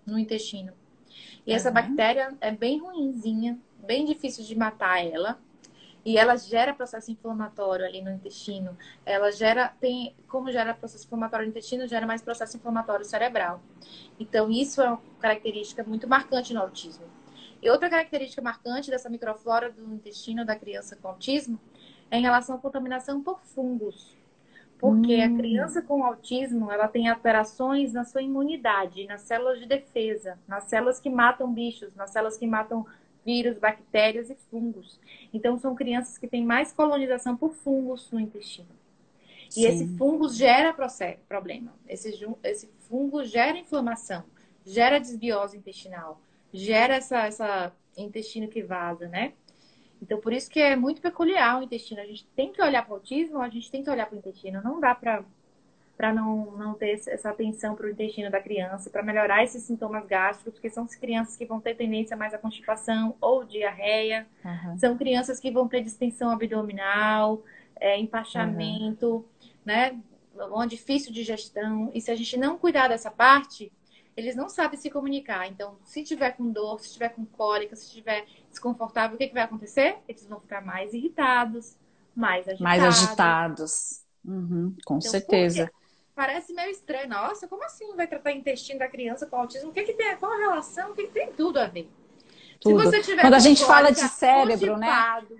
no intestino. E essa
Aham,
bactéria é bem ruinzinha, bem difícil de matar ela. E ela gera processo inflamatório ali no intestino. Ela gera, como gera processo inflamatório no intestino, gera mais processo inflamatório cerebral. Então, isso é uma característica muito marcante no autismo. E outra característica marcante dessa microflora do intestino da criança com autismo é em relação à contaminação por fungos. Porque a
hum,
criança com autismo, ela tem alterações na sua imunidade, nas células de defesa, nas células que matam bichos, nas células que matam vírus, bactérias e fungos. Então, são crianças que têm mais colonização por fungos no intestino. E esse
sim,
fungo gera problema. Esse fungo gera inflamação, gera desbiose intestinal, gera essa intestino que vaza, né? Então, por isso que é muito peculiar o intestino. A gente tem que olhar para o autismo, a gente tem que olhar para o intestino. Não dá para não ter essa atenção para o intestino da criança, para melhorar esses sintomas gástricos, porque são as crianças que vão ter tendência mais à constipação ou diarreia.
aham,
São crianças que vão ter distensão abdominal,
aham.
empachamento, né? Uma difícil digestão. E se a gente não cuidar dessa parte, eles não sabem se comunicar. Então, se tiver com dor, se tiver com cólica, se tiver desconfortável, o que vai acontecer? Eles vão ficar mais irritados, mais
Mais
agitados.
agitados. Uhum, com
Então, por quê?
certeza.
Parece meio estranho. Nossa, como assim vai tratar o intestino da criança com autismo? O que tem? Qual a relação? O que tem tudo a ver? Se
Tudo.
você tiver
Quando a
com
gente fala de
cólica,
cérebro, né?
constipado,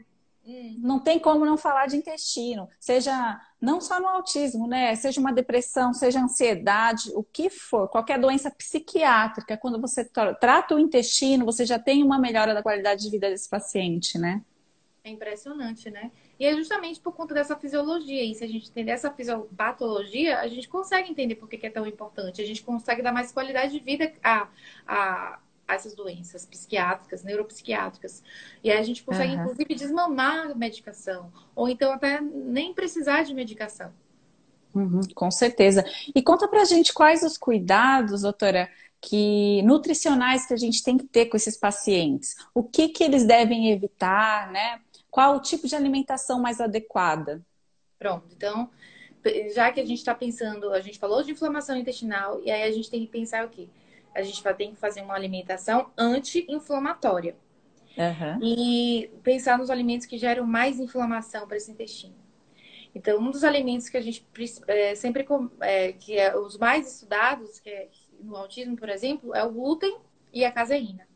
Não tem como não falar de intestino, seja não só no autismo, né? Seja uma depressão, seja ansiedade, o que for, qualquer doença psiquiátrica, quando você trata o intestino, você já tem uma melhora da qualidade de vida desse paciente, né?
é impressionante, né? E é justamente por conta dessa fisiologia. E se a gente entender essa fisiopatologia, a gente consegue entender por que é tão importante. A gente consegue dar mais qualidade de vida a essas doenças psiquiátricas, neuropsiquiátricas. E aí a gente consegue,
Aham.
inclusive, desmamar a medicação. Ou então até nem precisar de medicação.
Uhum, com certeza. E conta pra gente quais os cuidados, doutora, que nutricionais que a gente tem que ter com esses pacientes. O que que eles devem evitar, né? Qual o tipo de alimentação mais adequada?
Pronto. Então, já que a gente está pensando, a gente falou de inflamação intestinal, e aí a gente tem que pensar o quê? A gente tem que fazer uma alimentação anti-inflamatória.
Aham.
E pensar nos alimentos que geram mais inflamação para esse intestino. Então, um dos alimentos que a gente sempre, que é os mais estudados, que é no autismo, por exemplo, é o glúten e a caseína.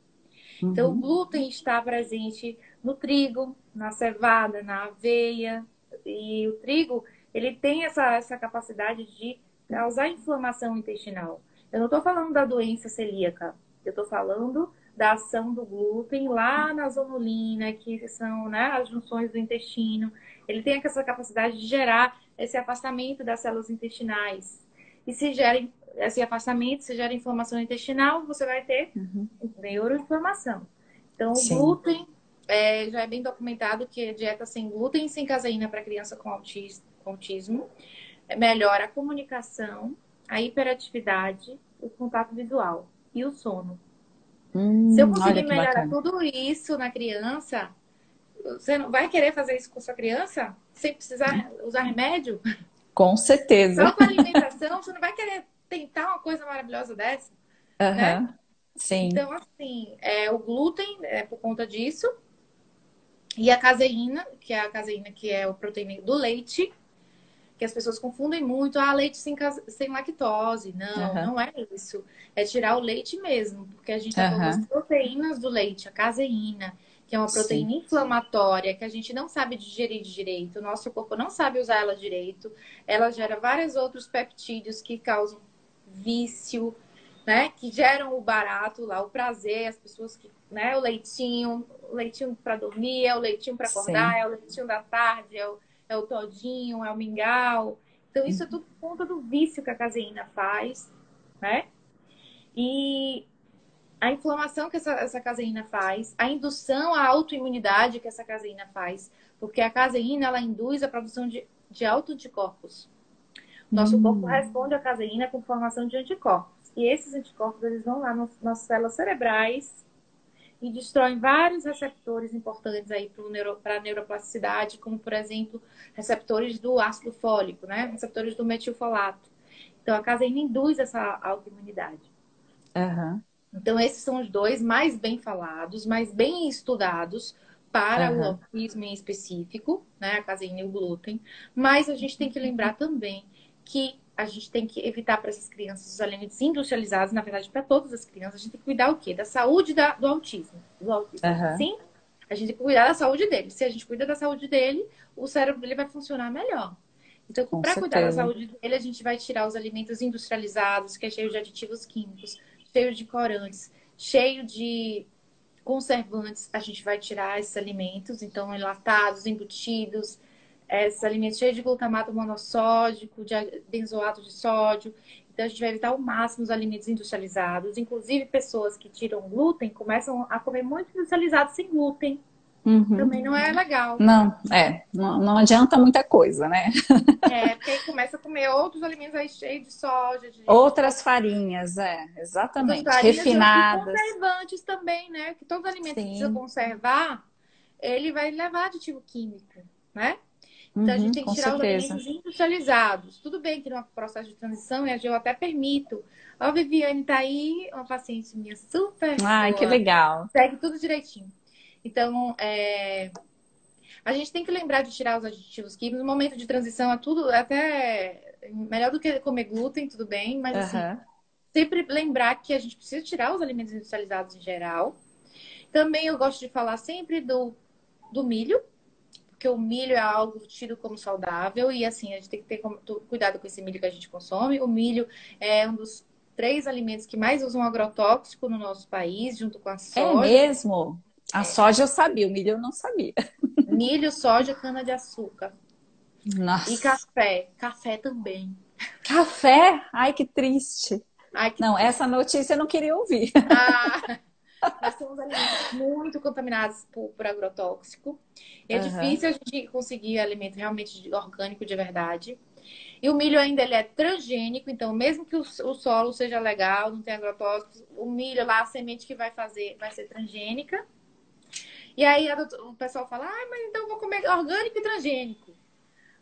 Então, o
Uhum.
glúten está presente no trigo, na cevada, na aveia. E o trigo, ele tem essa capacidade de causar inflamação intestinal. Eu não estou falando da doença celíaca, eu estou falando da ação do glúten lá na zonulina, que são, né, as junções do intestino. Ele tem essa capacidade de gerar esse afastamento das células intestinais. E se gera esse afastamento, se gera inflamação intestinal, você vai ter
Uhum.
neuroinflamação. Então, o
Sim,
glúten já é bem documentado que a dieta sem glúten e sem caseína para criança com autismo melhora a comunicação, a hiperatividade, o contato visual e o sono. Se eu
olha
conseguir
que
melhorar
bacana.
tudo isso na criança, você não vai querer fazer isso com sua criança sem precisar usar remédio?
Com certeza.
Só com a alimentação, você não vai querer tentar uma coisa maravilhosa dessa, né?
Aham. Sim.
Então, assim, o glúten é por conta disso. E a caseína, que é a proteína do leite, que as pessoas confundem muito. Ah, leite sem lactose. Não,
Aham.
não é isso. É tirar o leite mesmo, porque a gente está falando das
Aham.
proteínas do leite, a caseína, que é uma
Sim.
proteína inflamatória, que a gente não sabe digerir direito, o nosso corpo não sabe usar ela direito. Ela gera vários outros peptídeos que causam vício, né? Que geram o barato lá, o prazer, as pessoas que, né? O leitinho para dormir, é o leitinho para acordar,
Sim.
é o leitinho da tarde, é o todinho, é o mingau. Então, isso é
Uhum.
tudo por conta do vício que a caseína faz, né? E a inflamação que essa caseína faz, a indução à autoimunidade que essa caseína faz, porque a caseína, ela induz a produção de autoanticorpos. Nosso corpo
Hum.
responde à caseína com formação de anticorpos. E esses anticorpos, eles vão lá nas células cerebrais e destroem vários receptores importantes aí para a neuroplasticidade, como, por exemplo, receptores do ácido fólico, né? Receptores do metilfolato. Então, a caseína induz essa autoimunidade.
Aham.
Então, esses são os dois mais bem falados, mais bem estudados para o
Aham.
autismo em específico, né? A caseína e o glúten. Mas a gente tem que lembrar também que a gente tem que evitar para essas crianças os alimentos industrializados, na verdade, para todas as crianças, a gente tem que cuidar o quê? Da saúde do autismo. Do autismo.
Aham.
Sim, a gente tem que cuidar da saúde dele. Se a gente cuida da saúde dele, o cérebro dele vai funcionar melhor. Então,
Com
para cuidar da
certeza.
saúde dele, a gente vai tirar os alimentos industrializados, que é cheio de aditivos químicos, cheio de corantes, cheio de conservantes. A gente vai tirar esses alimentos, então enlatados, embutidos, esses alimentos cheios de glutamato monossódico, de benzoato de sódio. Então a gente vai evitar ao máximo os alimentos industrializados. Inclusive, pessoas que tiram glúten começam a comer muito industrializado sem glúten.
Uhum.
Também não é legal.
Não, não adianta muita coisa, né?
Porque aí começa a comer outros alimentos aí cheios de soja, de
Outras farinhas,
outras
exatamente.
farinhas e
Refinadas.
conservantes também, né? Que todo alimento que precisa
Sim.
conservar, ele vai levar aditivo químico, né? Então a gente
Uhum,
tem que
com
tirar os
certeza.
alimentos industrializados. Tudo bem que no processo de transição, eu até permito. Ó, a Viviane tá aí, uma paciente minha super
Ai, que
boa.
legal.
Segue tudo direitinho. Então, a gente tem que lembrar de tirar os aditivos químicos. No momento de transição, é tudo até melhor do que comer glúten, tudo bem, mas assim,
Aham.
sempre lembrar que a gente precisa tirar os alimentos industrializados em geral. Também eu gosto de falar sempre do milho, porque o milho é algo tido como saudável e assim, a gente tem que ter cuidado com esse milho que a gente consome. O milho é um dos 3 alimentos que mais usam agrotóxico no nosso país, junto com a
É
soja.
mesmo? A soja eu sabia, o milho eu não sabia.
milho, soja, cana-de-açúcar. E
Nossa.
café. Café também.
Café? Ai, que triste.
Ai, que
Não,
triste.
essa notícia eu não queria ouvir.
Ah, nós temos alimentos muito contaminados por agrotóxico. E é
Aham,
difícil a gente conseguir alimento realmente orgânico de verdade. E o milho ainda ele é transgênico, então mesmo que o solo seja legal, não tem agrotóxicos, o milho lá, a semente que vai fazer vai ser transgênica. E aí o pessoal fala, ah, mas então eu vou comer orgânico e transgênico.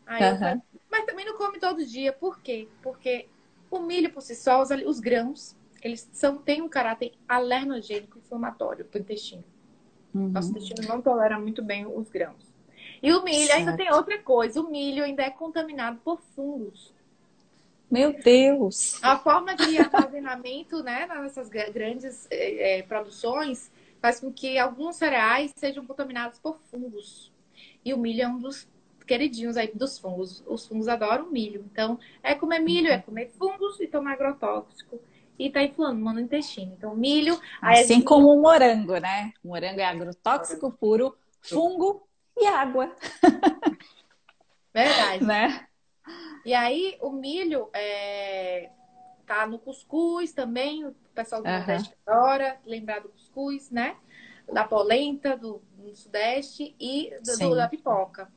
Aí eu falo,
aham,
mas também não come todo dia. Por quê? Porque o milho por si só, os grãos, eles têm um caráter alergênico inflamatório para o intestino. Nosso
uhum,
intestino não tolera muito bem os grãos. E o milho ainda tem
certo.
outra coisa. O milho ainda é contaminado por fungos.
Meu Deus.
A forma de armazenamento, né, nessas grandes produções faz com que alguns cereais sejam contaminados por fungos. E o milho é um dos queridinhos aí dos fungos. Os fungos adoram milho. Então, é comer milho, é comer fungos e tomar agrotóxico. E tá inflamando o intestino. Então, milho, aí a
Assim
gente...
como o morango, né? O morango é agrotóxico puro, fungo e água,
Verdade.
né?
E aí, o milho tá no cuscuz também. O pessoal do
Aham,
Nordeste adora lembrar do cuscuz, né? Da polenta do Sudeste e da
sim.
pipoca.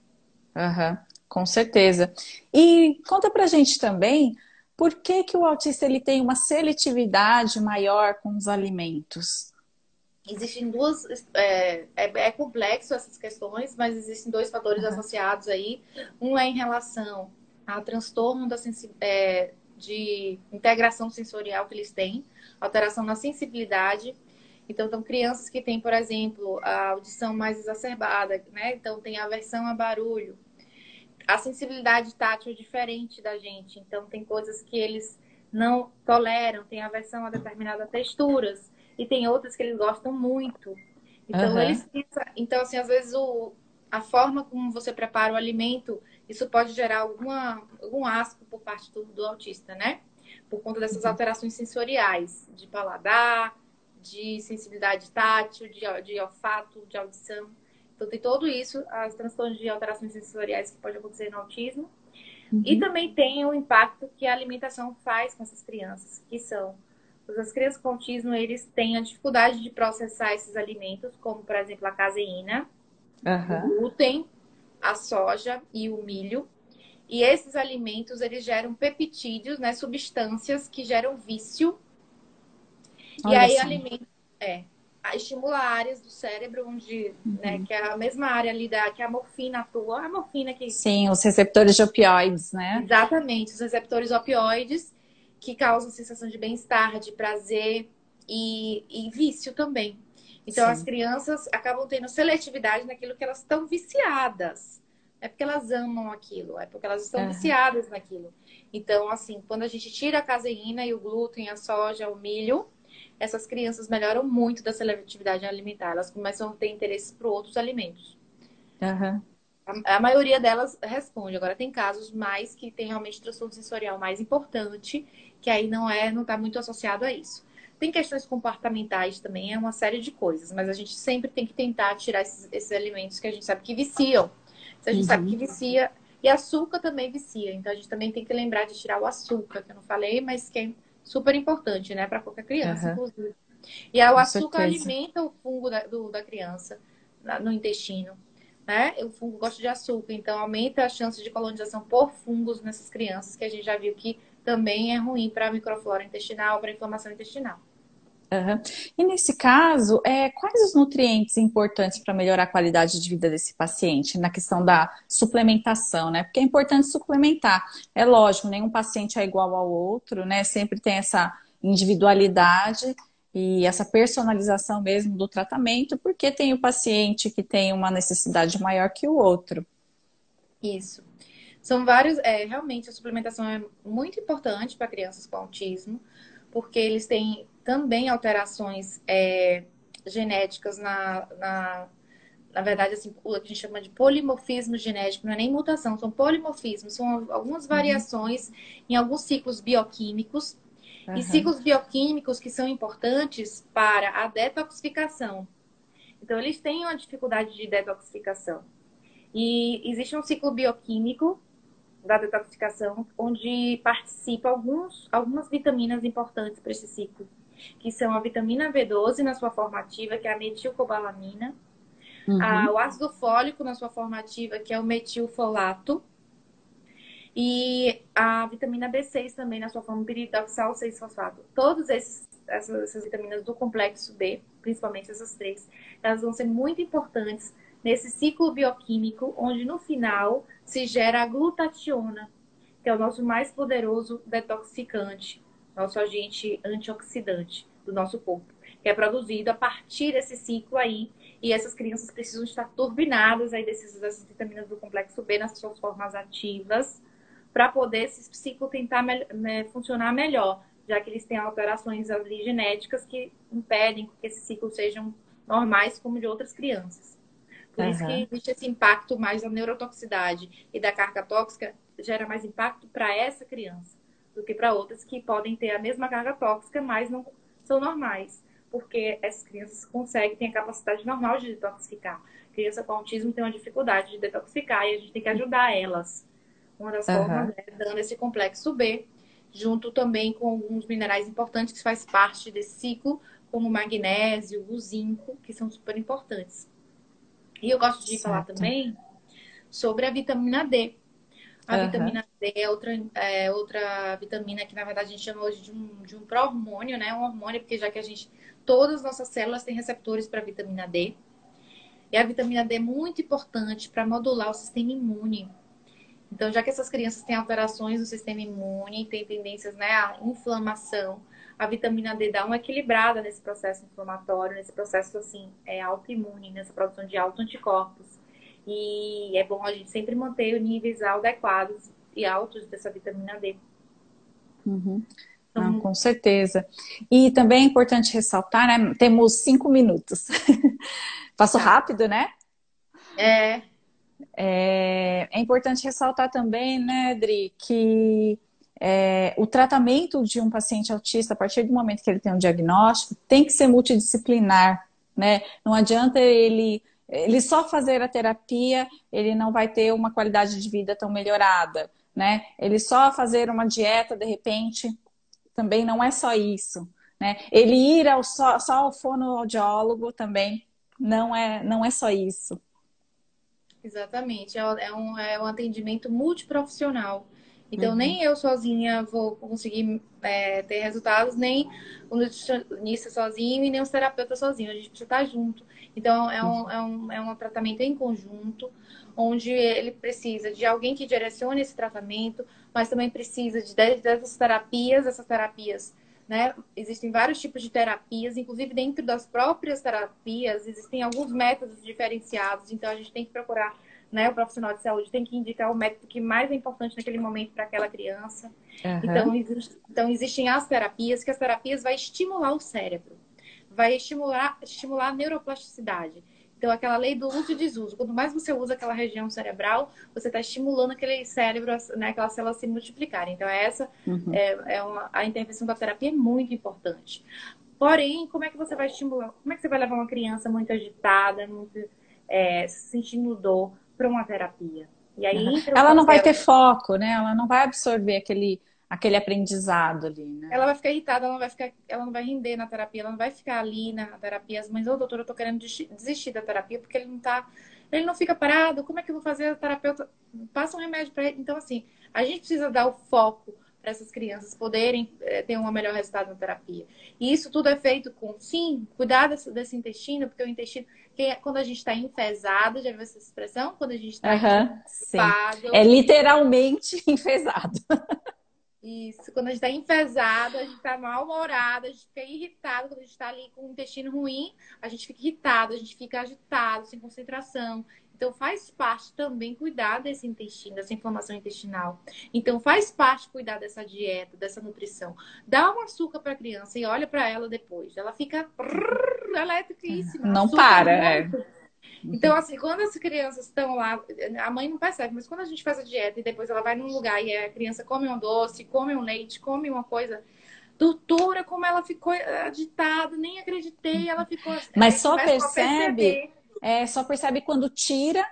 Aham, com certeza. E conta pra gente também por que que o autista ele tem uma seletividade maior com os alimentos?
Existem duas. É complexo essas questões, mas existem dois fatores
Aham,
associados aí. Um é em relação ao transtorno de integração sensorial que eles têm, alteração na sensibilidade. Então, são crianças que têm, por exemplo, a audição mais exacerbada, né? Então, tem aversão a barulho. A sensibilidade tátil é diferente da gente. Então, tem coisas que eles não toleram, tem aversão a determinadas texturas. E tem outras que eles gostam muito. Então,
aham,
então assim, às vezes a forma como você prepara o alimento, isso pode gerar algum asco por parte do autista, né? Por conta dessas alterações sensoriais, de paladar, de sensibilidade tátil, de olfato, de audição. Então, tem tudo isso, as transtornos de alterações sensoriais que pode acontecer no autismo. E
uhum,
também tem o impacto que a alimentação faz com essas crianças, que são as crianças com autismo, eles têm a dificuldade de processar esses alimentos, como, por exemplo, a caseína, o
aham.
glúten, a soja e o milho. E esses alimentos, eles geram peptídeos, né, substâncias que geram vício. E
Olha
aí,
só.
alimento estimula áreas do cérebro onde, né,
Uhum.
que é a mesma área ali que a morfina atua. A morfina que
Sim, os receptores de opioides, né?
exatamente, os receptores opioides que causam sensação de bem-estar, de prazer e vício também. Então, as
Sim.
crianças acabam tendo seletividade naquilo que elas estão viciadas. Não é porque elas amam aquilo, é porque elas estão
Aham,
viciadas naquilo. Então, assim, quando a gente tira a caseína e o glúten, a soja, o milho, essas crianças melhoram muito da seletividade alimentar. Elas começam a ter interesse por outros alimentos.
aham,
A maioria delas responde. Agora tem casos mais que tem realmente transtorno sensorial mais importante, que aí não está muito associado a isso. Tem questões comportamentais também, é uma série de coisas, mas a gente sempre tem que tentar tirar esses alimentos que a gente sabe que viciam. Se a gente sabe que
uhum,
vicia, e açúcar também vicia, então a gente também tem que lembrar de tirar o açúcar, que eu não falei, mas que é super importante, né, para qualquer criança,
aham,
inclusive. E aí, o
com
açúcar
certeza.
alimenta o fungo da criança no intestino, né? O fungo gosta de açúcar, então aumenta a chance de colonização por fungos nessas crianças, que a gente já viu que também é ruim para a microflora intestinal, para a inflamação intestinal.
Aham. E nesse caso, quais os nutrientes importantes para melhorar a qualidade de vida desse paciente na questão da suplementação, né? Porque é importante suplementar. É lógico, nenhum paciente é igual ao outro, né? Sempre tem essa individualidade e essa personalização mesmo do tratamento, porque tem o paciente que tem uma necessidade maior que o outro.
Isso. São vários. Realmente, a suplementação é muito importante para crianças com autismo, porque eles têm também alterações genéticas na verdade, assim, o que a gente chama de polimorfismo genético, não é nem mutação, são polimorfismos, são algumas
Uhum.
variações em alguns ciclos bioquímicos, e
Aham.
ciclos bioquímicos que são importantes para a detoxificação. Então, eles têm uma dificuldade de detoxificação. E existe um ciclo bioquímico da detoxificação, onde participa algumas vitaminas importantes para esse ciclo, que são a vitamina B12 na sua forma ativa, que é a metilcobalamina, o ácido fólico na sua forma ativa, que é o metilfolato, e a vitamina B6 também na sua forma piridoxal 6-fosfato. Todas essas vitaminas do complexo B, principalmente essas três, elas vão ser muito importantes nesse ciclo bioquímico, onde no final se gera a glutationa, que é o nosso mais poderoso detoxificante, nosso agente antioxidante do nosso corpo, que é produzido a partir desse ciclo aí. E essas crianças precisam estar turbinadas aí dessas vitaminas do complexo B nas suas formas ativas, para poder esse ciclo tentar funcionar melhor, já que eles têm alterações ali genéticas que impedem que esses ciclos sejam normais como de outras crianças. Por isso que existe esse impacto mais da neurotoxicidade e da carga tóxica, gera mais impacto para essa criança do que para outras que podem ter a mesma carga tóxica, mas não são normais, porque essas crianças têm a capacidade normal de detoxificar. Criança com autismo tem uma dificuldade de detoxificar e a gente tem que ajudar elas. Uma das formas é dando esse complexo B, junto também com alguns minerais importantes que faz parte desse ciclo, como o magnésio, o zinco, que são super importantes. E eu gosto de falar também sobre a vitamina D. A vitamina D é outra vitamina que, na verdade, a gente chama hoje de um pró-hormônio, né? Um hormônio, porque já que todas as nossas células têm receptores para vitamina D. E a vitamina D é muito importante para modular o sistema imune. Então, já que essas crianças têm alterações no sistema imune, têm tendências, né, à inflamação, a vitamina D dá uma equilibrada nesse processo inflamatório, nesse processo, assim, autoimune, nessa produção de autoanticorpos. E é bom a gente sempre manter os níveis adequados e altos dessa vitamina D.
Não, com certeza. E também é importante ressaltar, né? Temos 5 minutos. Passo rápido, né? É importante ressaltar também, né, Dri, que o tratamento de um paciente autista, a partir do momento que ele tem um diagnóstico, tem que ser multidisciplinar, né? Não adianta ele só fazer a terapia, ele não vai ter uma qualidade de vida tão melhorada, né? Ele só fazer uma dieta, de repente, também não é só isso, né? Ele ir só ao fonoaudiólogo também não é só isso.
Exatamente, é um atendimento multiprofissional. Então, nem eu sozinha vou conseguir ter resultados, nem o nutricionista sozinho e nem os terapeutas sozinhos. A gente precisa estar junto. Então, é um tratamento em conjunto, onde ele precisa de alguém que direcione esse tratamento, mas também precisa dessas terapias, né? Existem vários tipos de terapias, inclusive dentro das próprias terapias, existem alguns métodos diferenciados, então a gente tem que procurar, né, o profissional de saúde tem que indicar o método que mais é importante naquele momento para aquela criança. Então, existem as terapias, que as terapias vai estimular o cérebro, vai estimular a neuroplasticidade. Então, aquela lei do uso e desuso. Quanto mais você usa aquela região cerebral, você está estimulando aquele cérebro, né, aquelas células se multiplicarem. Então, a intervenção da terapia é muito importante. Porém, como é que você vai estimular? Como é que você vai levar uma criança muito agitada, muito se sentindo dor, para uma terapia? E aí,
ela não vai ter foco, né? Ela não vai absorver aquele aprendizado ali, né?
Ela vai ficar irritada, ela não vai render na terapia, ela não vai ficar ali na terapia. As mães, doutora, eu tô querendo desistir da terapia porque ele não fica parado. Como é que eu vou fazer? A terapeuta passa um remédio para ele. Então, assim, a gente precisa dar o foco para essas crianças poderem ter um melhor resultado na terapia. E isso tudo é feito com, sim, cuidar desse intestino, porque o intestino, quando a gente está enfesado, já viu essa expressão? Quando a gente está enfesado.
É literalmente enfesado.
Isso, quando a gente tá enfesado, a gente tá mal-humorado, a gente fica irritado. Quando a gente tá ali com o intestino ruim, a gente fica irritado, a gente fica agitado, sem concentração. Então, faz parte também cuidar desse intestino, dessa inflamação intestinal. Então, faz parte cuidar dessa dieta, dessa nutrição. Dá um açúcar para a criança e olha para ela depois. Ela fica elétriquíssima.
Não para,
Então, assim, quando as crianças estão lá, a mãe não percebe, mas quando a gente faz a dieta e depois ela vai num lugar e a criança come um doce, come um leite, come uma coisa, doutora, como ela ficou agitada, nem acreditei, ela ficou...
Mas só percebe quando tira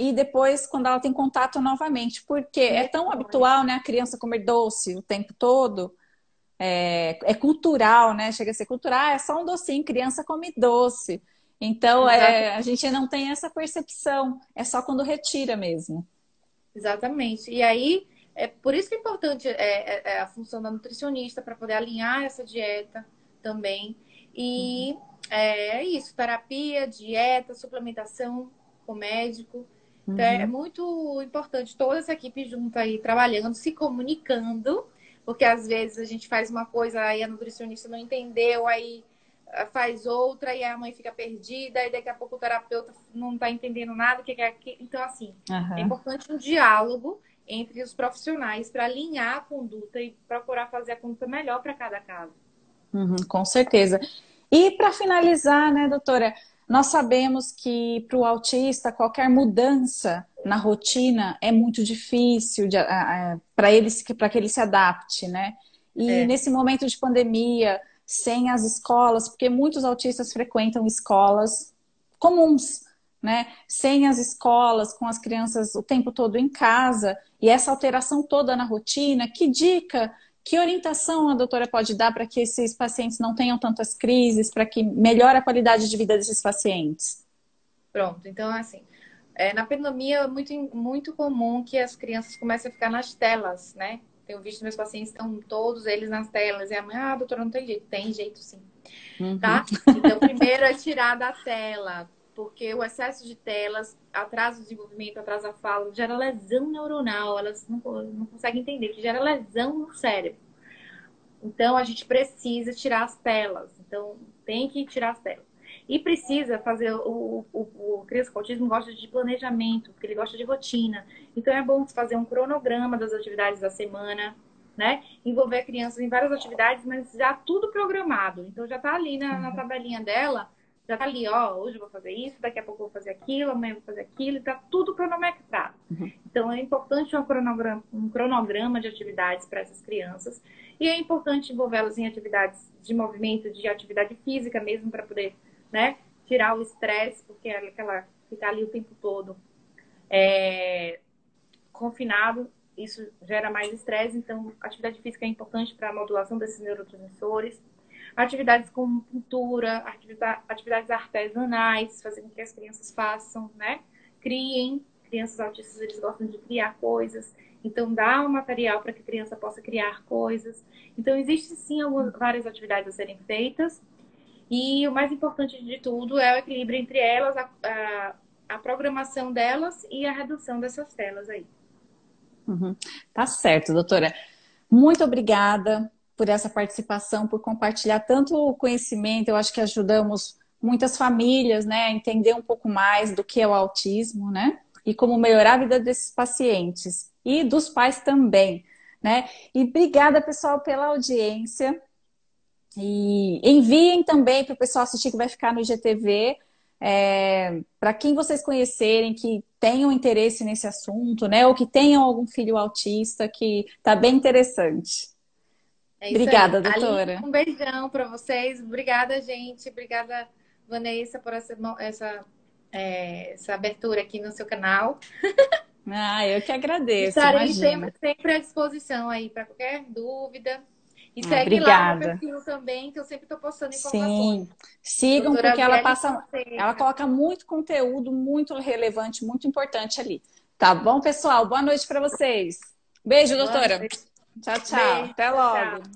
e depois quando ela tem contato novamente, porque é tão habitual, né, a criança comer doce o tempo todo, é cultural, né? Chega a ser cultural, é só um docinho, criança come doce. Então,
Exato.
a gente não tem essa percepção, é só quando retira mesmo.
Exatamente. E aí, é por isso que é importante a função da nutricionista para poder alinhar essa dieta também. E é isso, terapia, dieta, suplementação com médico. Então, é
Uhum.
muito importante toda essa equipe junto aí, trabalhando, se comunicando, porque às vezes a gente faz uma coisa, aí a nutricionista não entendeu, aí faz outra, e a mãe fica perdida, e daqui a pouco o terapeuta não está entendendo nada, o que é aquilo. Então, assim, é
Aham.
importante um diálogo entre os profissionais para alinhar a conduta e procurar fazer a conduta melhor para cada caso.
Uhum, com certeza. E para finalizar, né, doutora, nós sabemos que para o autista qualquer mudança na rotina é muito difícil para que ele se adapte, né? E
É,
nesse momento de pandemia, sem as escolas, porque muitos autistas frequentam escolas comuns, né? Sem as escolas, com as crianças o tempo todo em casa, e essa alteração toda na rotina, que dica, que orientação a doutora pode dar para que esses pacientes não tenham tantas crises, para que melhore a qualidade de vida desses pacientes?
pronto. Então, assim, na pandemia é muito comum que as crianças comecem a ficar nas telas, né? Tenho visto meus pacientes estão todos eles nas telas. E a mãe, doutora, não tem jeito. Tem jeito sim,
Uhum,
tá? Então, primeiro é tirar da tela, porque o excesso de telas atrasa o desenvolvimento, atrasa a fala, gera lesão neuronal. Elas não conseguem entender que gera lesão no cérebro. Então, a gente precisa tirar as telas. Então, tem que tirar as telas. E precisa fazer. O criança com autismo gosta de planejamento, porque ele gosta de rotina. Então, é bom fazer um cronograma das atividades da semana, né? Envolver a criança em várias atividades, mas já tudo programado. Então, já tá ali na tabelinha dela, já tá ali, ó, hoje eu vou fazer isso, daqui a pouco eu vou fazer aquilo, amanhã eu vou fazer aquilo, e tá tudo cronometrado.
uhum,
Então, é importante um cronograma de atividades para essas crianças. E é importante envolvê-las em atividades de movimento, de atividade física mesmo, para poder, né, tirar o estresse, porque ela fica ali o tempo todo confinado, isso gera mais estresse. Então, atividade física é importante para a modulação desses neurotransmissores. Atividades como pintura, atividades artesanais, fazer com que as crianças façam, né? Criem. Crianças autistas, eles gostam de criar coisas. Então, dá um material para que a criança possa criar coisas. Então, existem sim várias atividades a serem feitas. E o mais importante de tudo é o equilíbrio entre elas, a programação delas e a redução dessas telas aí.
uhum. Tá certo, doutora. Muito obrigada por essa participação, por compartilhar tanto o conhecimento. Eu acho que ajudamos muitas famílias, né, a entender um pouco mais do que é o autismo, né, e como melhorar a vida desses pacientes e dos pais também, né. E obrigada, pessoal, pela audiência. E enviem também para o pessoal assistir que vai ficar no IGTV, para quem vocês conhecerem que tenham interesse nesse assunto, né? Ou que tenham algum filho autista, que tá bem interessante.
É isso aí.
Obrigada,
Aline,
doutora.
um beijão para vocês. Obrigada, gente. Obrigada, Vanessa, por essa abertura aqui no seu canal.
Ah, eu que agradeço,
Estarei
imagina.
sempre à disposição aí para qualquer dúvida. E
Ah,
segue lá o meu
obrigada.
perfil também, que eu sempre estou postando informações.
Sim, sigam
Doutora
porque ela
Adriele
passa, ela
Fonseca.
coloca muito conteúdo, muito relevante, muito importante ali. Tá bom, pessoal? Boa noite para vocês. Beijo,
Boa
doutora.
noite.
Tchau, tchau.
Beijo.
Até
Tchau,
logo.
tchau.